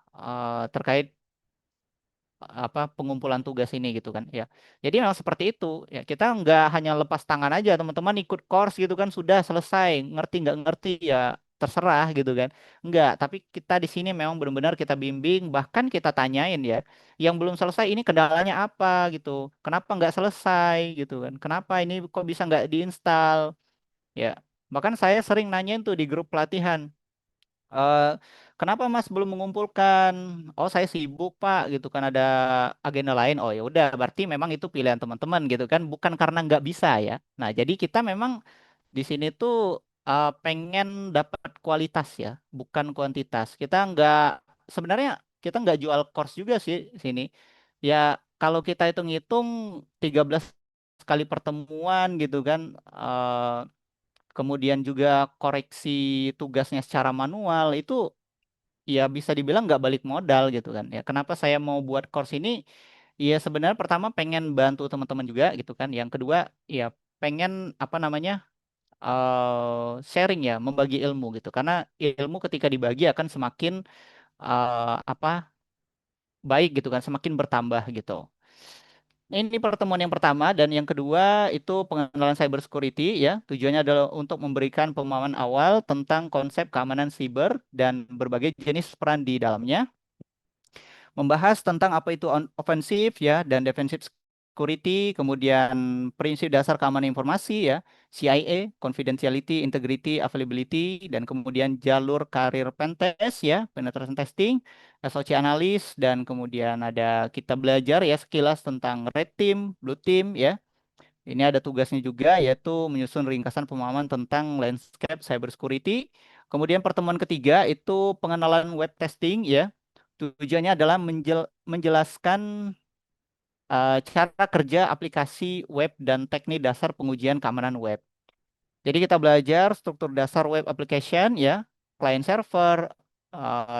terkait pengumpulan tugas ini gitu kan ya. Jadi memang seperti itu ya, kita nggak hanya lepas tangan aja teman-teman ikut course gitu kan sudah selesai, ngerti nggak ngerti ya terserah gitu kan. Enggak, tapi kita di sini memang benar-benar kita bimbing, bahkan kita tanyain ya yang belum selesai ini kendalanya apa gitu, kenapa nggak selesai gitu kan, kenapa ini kok bisa nggak diinstal ya. Bahkan saya sering nanyain tuh di grup pelatihan, eh kenapa Mas belum mengumpulkan? Oh, saya sibuk, Pak, gitu kan ada agenda lain. Oh, ya udah, berarti memang itu pilihan teman-teman gitu kan, bukan karena nggak bisa ya. Nah, jadi kita memang di sini tuh pengen dapat kualitas ya, bukan kuantitas. Kita nggak sebenarnya kita nggak jual course juga sih sini. Ya, kalau kita hitung-hitung 13 kali pertemuan gitu kan, kemudian juga koreksi tugasnya secara manual itu ya bisa dibilang nggak balik modal gitu kan ya. Kenapa saya mau buat course ini? Ya sebenarnya pertama pengen bantu teman-teman juga gitu kan. Yang kedua ya pengen apa namanya sharing ya, membagi ilmu gitu. Karena ilmu ketika dibagi akan semakin apa baik gitu kan, semakin bertambah gitu. Ini pertemuan yang pertama, dan yang kedua itu pengenalan cyber security ya. Tujuannya adalah untuk memberikan pemahaman awal tentang konsep keamanan siber dan berbagai jenis peran di dalamnya. Membahas tentang apa itu offensive ya dan defensive security, kemudian prinsip dasar keamanan informasi ya, CIA, confidentiality, integrity, availability, dan kemudian jalur karir pentest ya, penetration testing, SOC analis, dan kemudian ada kita belajar ya sekilas tentang red team, blue team ya. Ini ada tugasnya juga yaitu menyusun ringkasan pemahaman tentang landscape cybersecurity. Kemudian pertemuan ketiga itu pengenalan web testing ya. Tujuannya adalah menjelaskan cara kerja aplikasi web dan teknik dasar pengujian keamanan web. Jadi kita belajar struktur dasar web application ya, client server,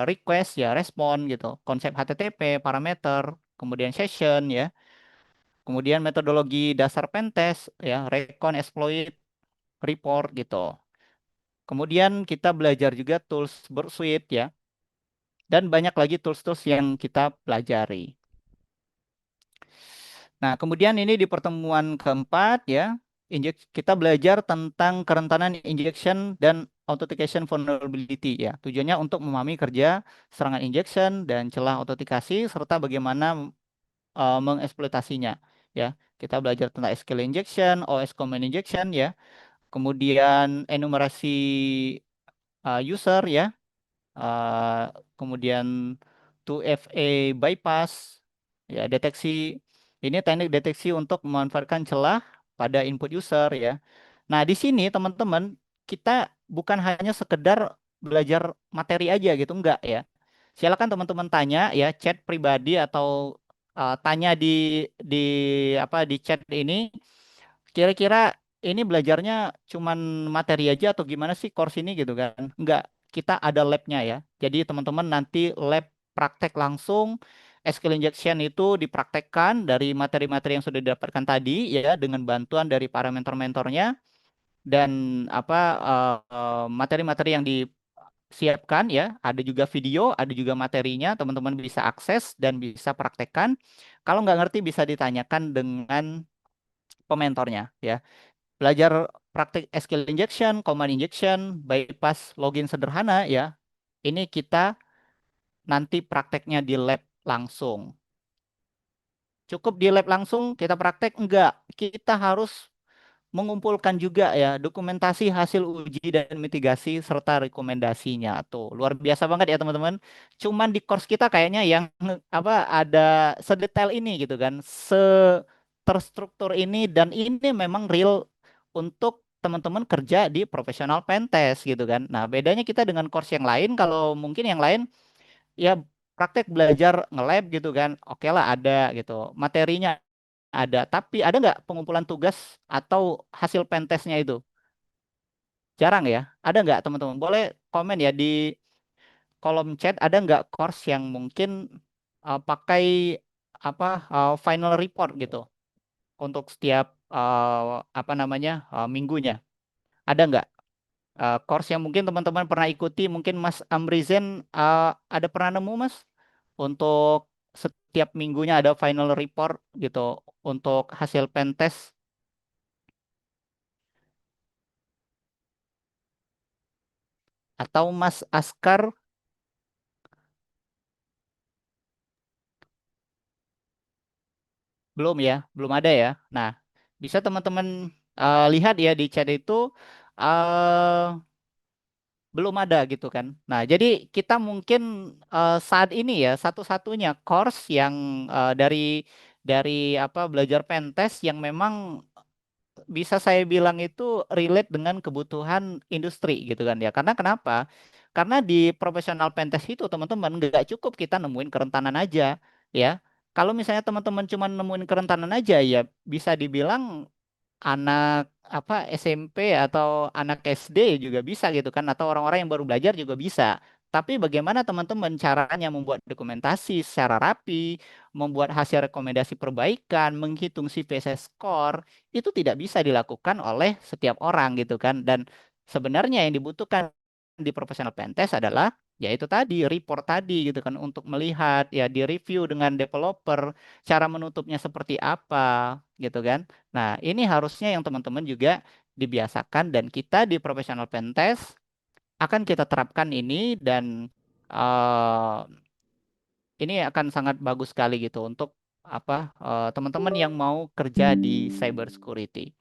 request ya, respon gitu, konsep HTTP, parameter, kemudian session ya, kemudian metodologi dasar pentest ya, recon, exploit, report gitu. Kemudian kita belajar juga tools bersuite ya, dan banyak lagi tools-tools yang kita pelajari. Nah, kemudian ini di pertemuan keempat ya, kita belajar tentang kerentanan injection dan authentication vulnerability ya. Tujuannya untuk memahami kerja serangan injection dan celah autentikasi serta bagaimana mengeksploitasinya ya. Kita belajar tentang SQL injection, OS command injection ya. Kemudian enumerasi user ya. Kemudian 2FA bypass ya, deteksi ini teknik deteksi untuk memanfaatkan celah pada input user ya. Nah, di sini teman-teman kita bukan hanya sekedar belajar materi aja gitu, enggak ya. Silakan teman-teman tanya ya, chat pribadi atau tanya di di chat ini, kira-kira ini belajarnya cuman materi aja atau gimana sih course ini gitu kan? Enggak, kita ada labnya ya. Jadi teman-teman nanti lab praktek langsung. SQL injection itu dipraktekkan dari materi-materi yang sudah didapatkan tadi ya dengan bantuan dari para mentor-mentornya dan materi-materi yang disiapkan ya, ada juga video, ada juga materinya, teman-teman bisa akses dan bisa praktekkan. Kalau nggak ngerti bisa ditanyakan dengan pementornya ya. Belajar praktik SQL injection, command injection, bypass login sederhana ya. Ini kita nanti prakteknya di lab langsung. Cukup di lab langsung kita praktek? Enggak. Kita harus mengumpulkan juga ya dokumentasi hasil uji dan mitigasi serta rekomendasinya tuh luar biasa banget ya teman-teman. Cuman di course kita kayaknya yang ada sedetail ini gitu kan, terstruktur ini dan ini memang real untuk teman-teman kerja di profesional pentest gitu kan. Nah bedanya kita dengan course yang lain, kalau mungkin yang lain ya praktek belajar nge-lab gitu kan, oke lah ada gitu materinya ada, tapi ada nggak pengumpulan tugas atau hasil pentestnya itu? Jarang ya. Ada nggak teman-teman? Boleh komen ya di kolom chat, ada nggak course yang mungkin pakai final report gitu untuk setiap minggunya? Ada nggak course yang mungkin teman-teman pernah ikuti? Mungkin Mas Amrizen ada pernah nemu Mas untuk setiap minggunya ada final report gitu untuk hasil pentest. Atau Mas Askar belum ya, belum ada ya. Nah, bisa teman-teman lihat ya di chat itu uh, belum ada gitu kan. Nah, jadi kita mungkin saat ini ya satu-satunya course yang dari belajar pentest yang memang bisa saya bilang itu relate dengan kebutuhan industri gitu kan ya. Karena kenapa? Karena di profesional pentest itu teman-teman nggak cukup kita nemuin kerentanan aja ya. Kalau misalnya teman-teman cuma nemuin kerentanan aja ya bisa dibilang anak SMP atau anak SD juga bisa gitu kan, atau orang-orang yang baru belajar juga bisa. Tapi bagaimana teman-teman caranya membuat dokumentasi secara rapi, membuat hasil rekomendasi perbaikan, menghitung CVSS score, itu tidak bisa dilakukan oleh setiap orang gitu kan. Dan sebenarnya yang dibutuhkan di profesional pentest adalah yaitu tadi report tadi gitu kan, untuk melihat ya di review dengan developer cara menutupnya seperti apa gitu kan. Nah, ini harusnya yang teman-teman juga dibiasakan dan kita di professional pentest akan kita terapkan ini dan eh, ini akan sangat bagus sekali gitu untuk teman-teman yang mau kerja di cyber security.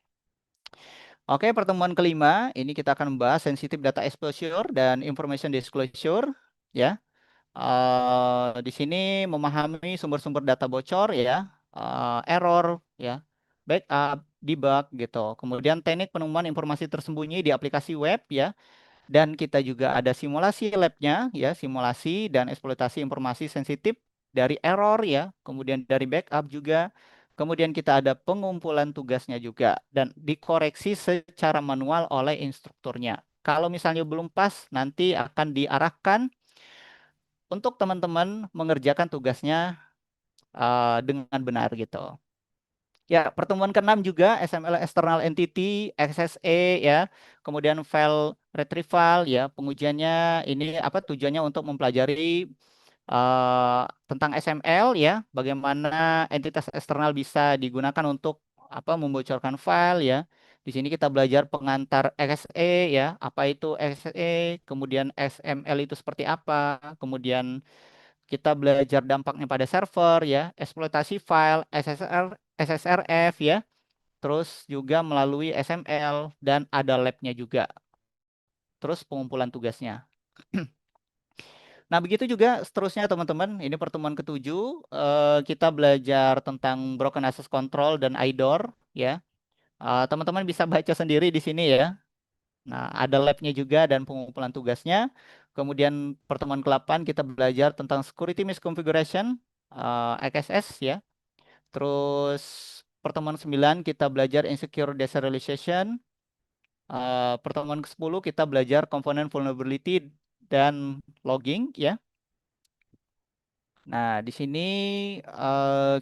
Oke, pertemuan kelima ini kita akan membahas sensitive data exposure dan information disclosure ya. Di sini memahami sumber-sumber data bocor ya, error ya, backup, debug gitu. Kemudian teknik penemuan informasi tersembunyi di aplikasi web ya. Dan kita juga ada simulasi labnya ya, simulasi dan eksploitasi informasi sensitif dari error ya, kemudian dari backup juga. Kemudian kita ada pengumpulan tugasnya juga dan dikoreksi secara manual oleh instrukturnya. Kalau misalnya belum pas, nanti akan diarahkan untuk teman-teman mengerjakan tugasnya dengan benar gitu. Ya, pertemuan ke-6 juga XML external entity, XSE ya, kemudian file retrieval ya, pengujiannya ini tujuannya untuk mempelajari tentang XML ya, bagaimana entitas eksternal bisa digunakan untuk membocorkan file ya. Di sini kita belajar pengantar XSE ya, apa itu XSE, kemudian XML itu seperti apa, kemudian kita belajar dampaknya pada server ya, eksploitasi file, SSRF ya, terus juga melalui XML dan ada labnya juga. Terus pengumpulan tugasnya. Nah, begitu juga seterusnya teman-teman. Ini pertemuan ke-7 kita belajar tentang broken access control dan IDOR ya. Teman-teman bisa baca sendiri di sini ya. Nah, ada labnya juga dan pengumpulan tugasnya. Kemudian pertemuan ke-8 kita belajar tentang security misconfiguration XSS ya. Terus pertemuan ke-9 kita belajar insecure deserialization. Pertemuan ke-10 kita belajar komponen vulnerability dan logging ya. Nah, di sini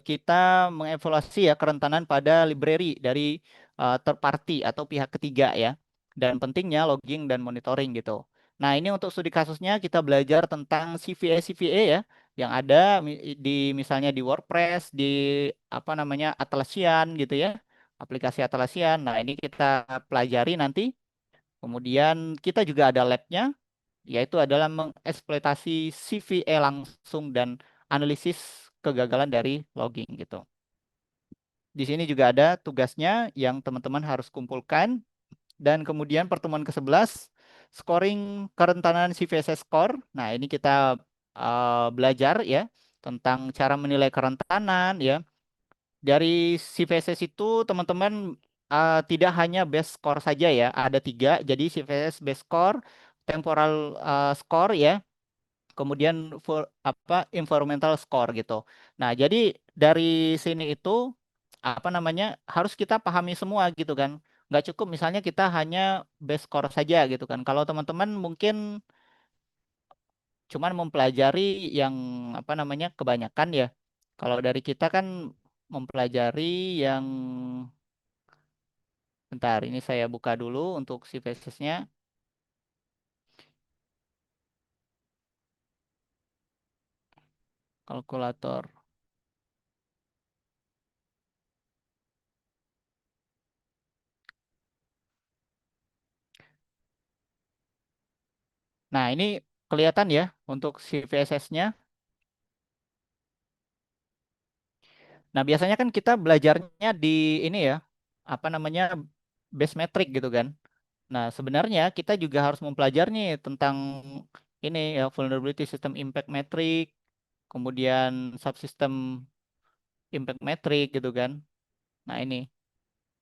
kita mengevaluasi ya kerentanan pada library dari third party atau pihak ketiga ya. Dan pentingnya logging dan monitoring gitu. Nah, ini untuk studi kasusnya kita belajar tentang CVE ya yang ada di misalnya di WordPress, di apa namanya Atlassian gitu ya. Aplikasi Atlassian. Nah, ini kita pelajari nanti. Kemudian kita juga ada labnya yaitu adalah mengeksploitasi CVE langsung dan analisis kegagalan dari logging gitu. Di sini juga ada tugasnya yang teman-teman harus kumpulkan dan kemudian pertemuan ke-11 scoring kerentanan CVSS score. Nah, ini kita belajar ya tentang cara menilai kerentanan ya. Dari CVSS itu teman-teman tidak hanya base score saja ya, ada 3. Jadi CVSS base score, temporal score ya, kemudian environmental score gitu. Nah, jadi dari sini itu apa namanya harus kita pahami semua gitu kan. Nggak cukup misalnya kita hanya base score saja gitu kan. Kalau teman-teman mungkin cuman mempelajari yang apa namanya kebanyakan ya. Kalau dari kita kan mempelajari yang bentar ini saya buka dulu untuk si nya kalkulator. Nah, ini kelihatan ya untuk si nya. Nah, biasanya kan kita belajarnya di ini ya, apa namanya, base metric gitu kan. Nah, sebenarnya kita juga harus mempelajari tentang ini ya, vulnerability system impact metric, kemudian subsystem impact metric gitu kan. Nah, ini.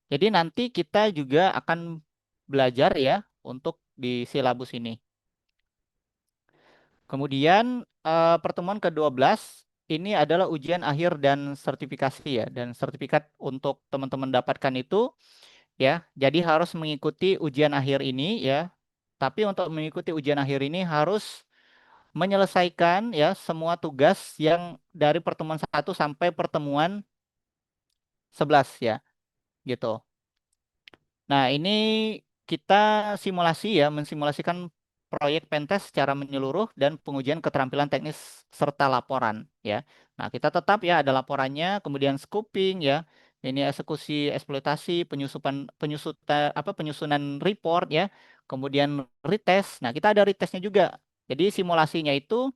Jadi nanti kita juga akan belajar ya untuk di silabus ini. Kemudian pertemuan ke-12 ini adalah ujian akhir dan sertifikasi ya. Dan sertifikat untuk teman-teman dapatkan itu ya. Jadi harus mengikuti ujian akhir ini ya. Tapi untuk mengikuti ujian akhir ini harus menyelesaikan ya semua tugas yang dari pertemuan 1 sampai pertemuan 11 ya, gitu. Nah, ini kita simulasi ya, mensimulasikan proyek Pentest secara menyeluruh dan pengujian keterampilan teknis serta laporan ya. Nah, kita tetap ya ada laporannya, kemudian scoping ya. Ini eksekusi eksploitasi, penyusunan report ya. Kemudian retest. Nah, kita ada retestnya juga. Jadi simulasinya itu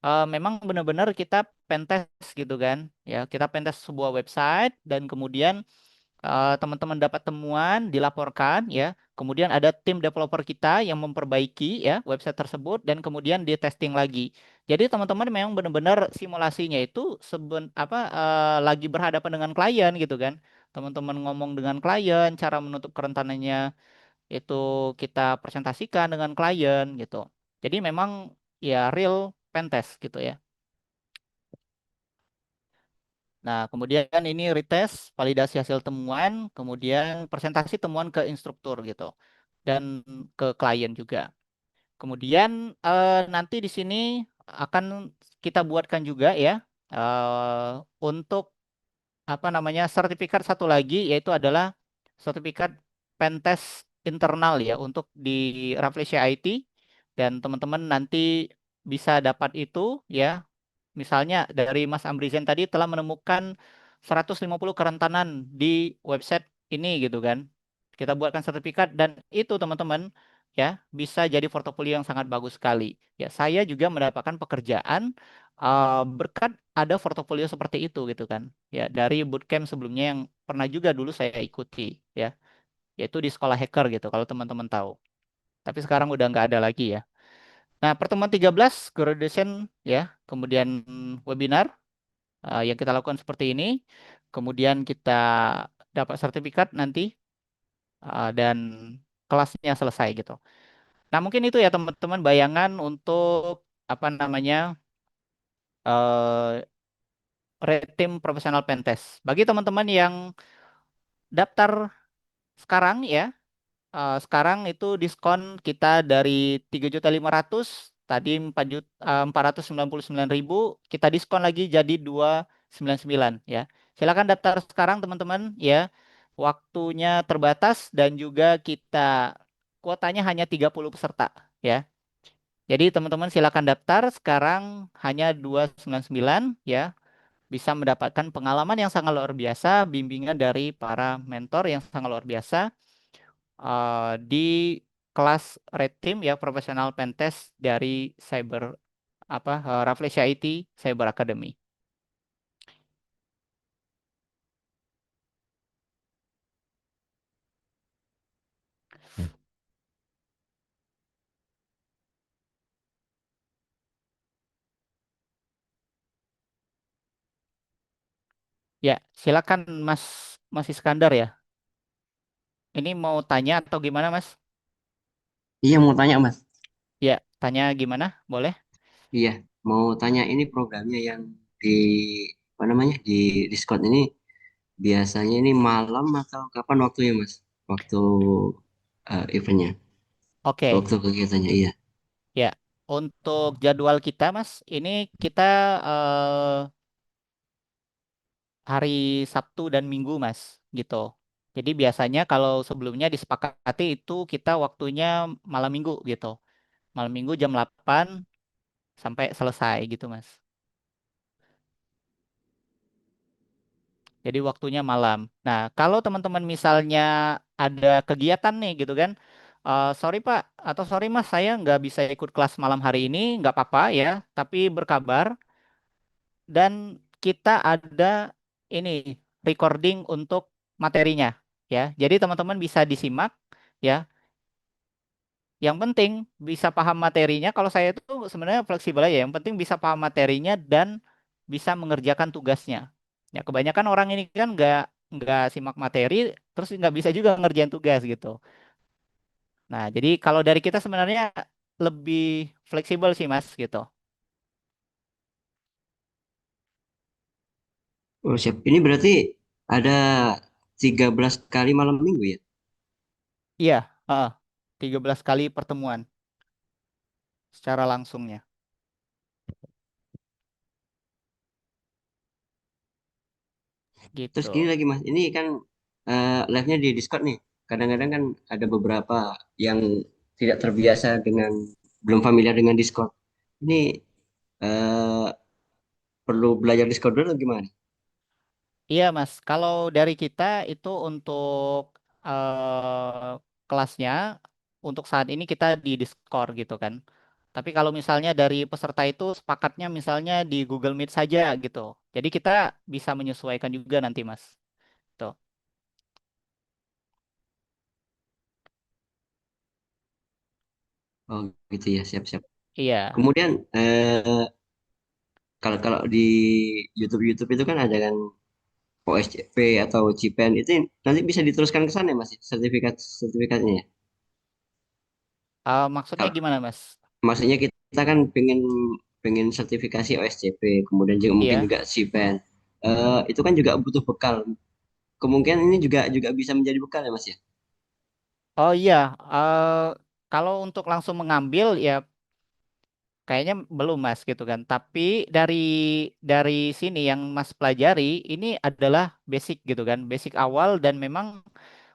memang benar-benar kita pentest gitu kan. Ya, kita pentest sebuah website dan kemudian teman-teman dapat temuan, dilaporkan ya. Kemudian ada tim developer kita yang memperbaiki ya website tersebut dan kemudian di testing lagi. Jadi teman-teman memang benar-benar simulasinya itu lagi berhadapan dengan klien gitu kan. Teman-teman ngomong dengan klien, cara menutup kerentanannya itu kita presentasikan dengan klien gitu. Jadi memang ya real pentest gitu ya. Nah, kemudian ini retest, validasi hasil temuan, kemudian presentasi temuan ke instruktur gitu, dan ke klien juga. Kemudian nanti di sini akan kita buatkan juga ya untuk apa namanya sertifikat satu lagi yaitu adalah sertifikat pentest internal ya untuk di Rafflesia IT dan teman-teman nanti bisa dapat itu ya. Misalnya dari Mas Ambrizen tadi telah menemukan 150 kerentanan di website ini gitu kan. Kita buatkan sertifikat dan itu teman-teman ya bisa jadi portofolio yang sangat bagus sekali. Ya, saya juga mendapatkan pekerjaan berkat ada portofolio seperti itu gitu kan. Ya, dari bootcamp sebelumnya yang pernah juga dulu saya ikuti ya, yaitu di sekolah hacker gitu kalau teman-teman tahu. Tapi sekarang udah nggak ada lagi ya. Nah, pertemuan 13 graduation ya, kemudian webinar yang kita lakukan seperti ini. Kemudian kita dapat sertifikat nanti dan kelasnya selesai gitu. Nah, mungkin itu ya teman-teman bayangan untuk apa namanya Red Team Professional Pentest. Bagi teman-teman yang daftar sekarang ya, sekarang itu diskon kita dari 3.500.000 tadi 499.000, kita diskon lagi jadi 299 ya. Silakan daftar sekarang teman-teman ya. Waktunya terbatas dan juga kita kuotanya hanya 30 peserta ya. Jadi teman-teman silakan daftar sekarang hanya 299 ya. Bisa mendapatkan pengalaman yang sangat luar biasa, bimbingan dari para mentor yang sangat luar biasa di kelas Red Team ya, Professional Pentest dari Rafflesia IT Cyber Academy. Ya, silakan Mas Iskandar ya. Ini mau tanya atau gimana, Mas? Iya mau tanya Mas. Ya, tanya gimana? Boleh? Iya mau tanya ini programnya yang di apa namanya di Discord ini biasanya ini malam atau kapan waktunya Mas? Waktu eventnya, Oke. waktu kegiatannya iya. Ya, untuk jadwal kita, Mas, ini kita eh, hari Sabtu dan Minggu, Mas, gitu. Jadi biasanya kalau sebelumnya disepakati itu kita waktunya malam Minggu gitu. Malam Minggu jam 8 sampai selesai gitu, Mas. Jadi waktunya malam. Nah, kalau teman-teman misalnya ada kegiatan nih gitu kan, sorry Pak atau sorry Mas, saya nggak bisa ikut kelas malam hari ini, nggak apa-apa ya. Tapi berkabar dan kita ada ini recording untuk materinya ya. Jadi teman-teman bisa disimak ya. Yang penting bisa paham materinya. Kalau saya itu sebenarnya fleksibel aja. Yang penting bisa paham materinya dan bisa mengerjakan tugasnya. Ya kebanyakan orang ini kan nggak simak materi, terus nggak bisa juga ngerjain tugas gitu. Nah jadi kalau dari kita sebenarnya lebih fleksibel sih Mas gitu. Oh siap. Ini berarti ada 13 kali malam minggu ya? Iya, 13 kali pertemuan secara langsungnya Terus gitu. gini lagi Mas, ini kan live-nya di Discord nih. Kadang-kadang kan ada beberapa yang tidak terbiasa dengan belum familiar dengan Discord. Ini eh, perlu belajar Discord dulu atau gimana? Iya Mas, kalau dari kita itu untuk kelasnya untuk saat ini kita di Discord gitu kan. Tapi kalau misalnya dari peserta itu sepakatnya misalnya di Google Meet saja gitu. Jadi kita bisa menyesuaikan juga nanti Mas. Tuh. Oh gitu ya, siap-siap. Iya. Kemudian kalau kalau di YouTube itu kan ada kan OSCP atau CPN itu nanti bisa diteruskan ke sana ya Mas, sertifikatnya ya. Maksudnya Kalau gimana Mas? maksudnya kita kan pengen pengen sertifikasi OSCP, kemudian juga mungkin Iya. juga CPN. Itu kan juga butuh bekal. Kemungkinan ini juga juga bisa menjadi bekal ya Mas ya. Oh iya, kalau untuk langsung mengambil ya kayaknya belum Mas gitu kan. Tapi dari sini yang Mas pelajari ini adalah basic gitu kan, basic awal dan memang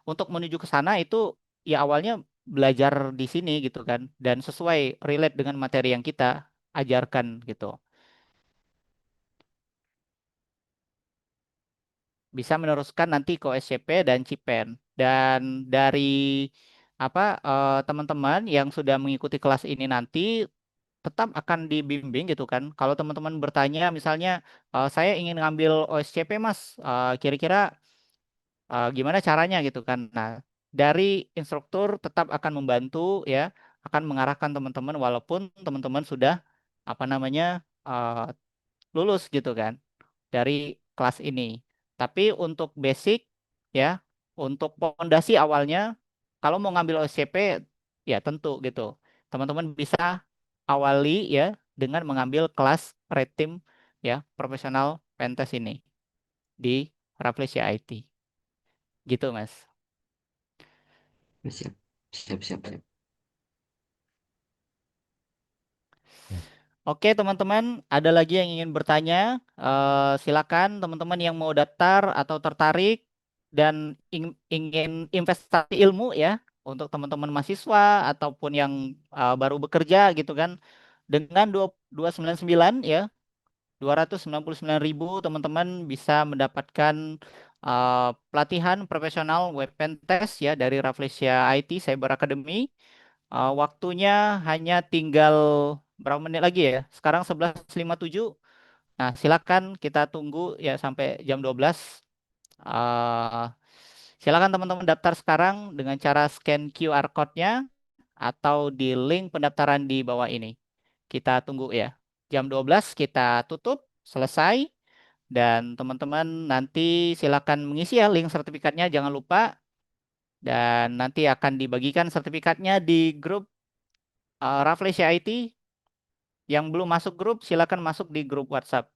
untuk menuju ke sana itu ya awalnya belajar di sini gitu kan dan sesuai relate dengan materi yang kita ajarkan gitu. Bisa meneruskan nanti ke SCP dan CIPEN. Dan dari teman-teman yang sudah mengikuti kelas ini nanti tetap akan dibimbing gitu kan. Kalau teman-teman bertanya misalnya saya ingin ngambil OSCP Mas, kira-kira gimana caranya gitu kan. Nah, dari instruktur tetap akan membantu ya, akan mengarahkan teman-teman walaupun teman-teman sudah uh, lulus gitu kan dari kelas ini. Tapi untuk basic ya, untuk pondasi awalnya kalau mau ngambil OSCP ya tentu gitu. Teman-teman bisa awali ya dengan mengambil kelas Red Team ya, Professional Pentes ini di Rafflesia IT. Gitu, Mas. Siap, siap, siap, siap. Oke, teman-teman, ada lagi yang ingin bertanya? Silakan teman-teman yang mau daftar atau tertarik dan ingin investasi ilmu ya untuk teman-teman mahasiswa ataupun yang baru bekerja gitu kan. Dengan 299 ya, 299.000 teman-teman bisa mendapatkan pelatihan profesional web pen test ya dari Rafflesia IT Cyber Academy. Waktunya hanya tinggal berapa menit lagi ya? Sekarang 11.57. Nah, silakan kita tunggu ya sampai jam 12. Eh, Silakan teman-teman daftar sekarang dengan cara scan QR code-nya atau di link pendaftaran di bawah ini. Kita tunggu ya. Jam 12 kita tutup, selesai. Dan teman-teman nanti silakan mengisi ya link sertifikatnya, jangan lupa. Dan nanti akan dibagikan sertifikatnya di grup Rafflesia IT. Yang belum masuk grup, silakan masuk di grup WhatsApp.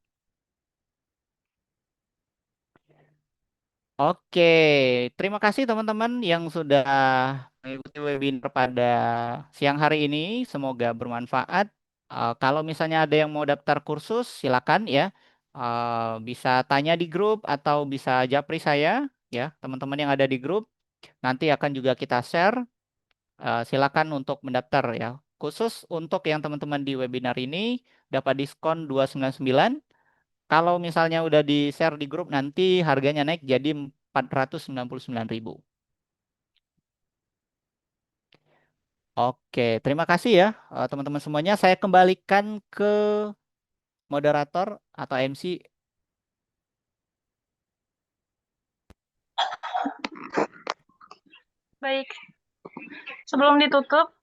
Oke, terima kasih teman-teman yang sudah mengikuti webinar pada siang hari ini. Semoga bermanfaat. Kalau misalnya ada yang mau daftar kursus, silakan ya. Bisa tanya di grup atau bisa japri saya, ya teman-teman yang ada di grup. Nanti akan juga kita share. Silakan untuk mendaftar ya. Khusus untuk yang teman-teman di webinar ini dapat diskon 299. Kalau misalnya udah di-share di grup nanti harganya naik jadi 499.000. Oke, terima kasih ya teman-teman semuanya. Saya kembalikan ke moderator atau MC. Baik, sebelum ditutup,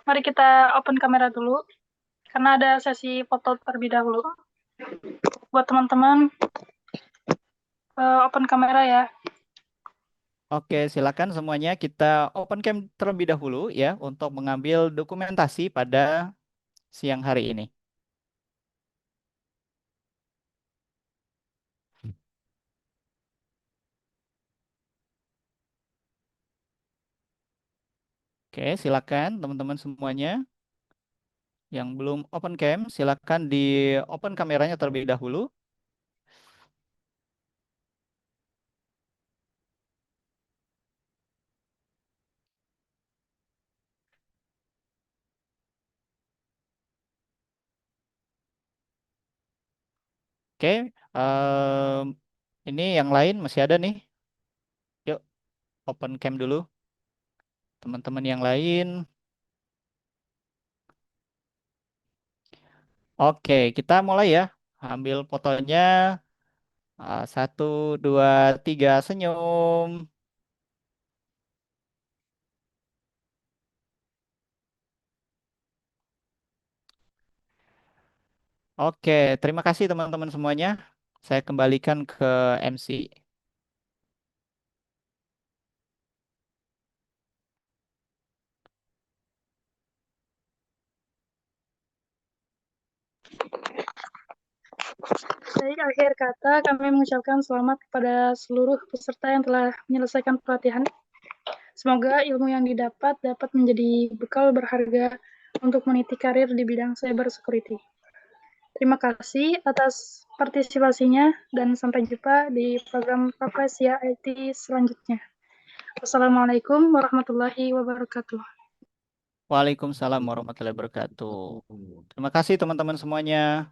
mari kita open kamera dulu, karena ada sesi foto terlebih dahulu. Buat teman-teman, open kamera ya. Oke, silakan semuanya kita open cam terlebih dahulu ya untuk mengambil dokumentasi pada siang hari ini. Oke, silakan teman-teman semuanya. Yang belum open cam, silakan di open kameranya terlebih dahulu. Oke, ini yang lain masih ada nih. Yuk, open cam dulu. Teman-teman yang lain. Oke, kita mulai ya. Ambil fotonya. 1, 2, 3, senyum. Oke, terima kasih teman-teman semuanya. Saya kembalikan ke MC. Baik, akhir kata kami mengucapkan selamat kepada seluruh peserta yang telah menyelesaikan pelatihan. Semoga ilmu yang didapat dapat menjadi bekal berharga untuk meniti karir di bidang cyber security. Terima kasih atas partisipasinya dan sampai jumpa di program Rafflesia IT selanjutnya. Wassalamualaikum warahmatullahi wabarakatuh. Waalaikumsalam warahmatullahi wabarakatuh. Terima kasih teman-teman semuanya.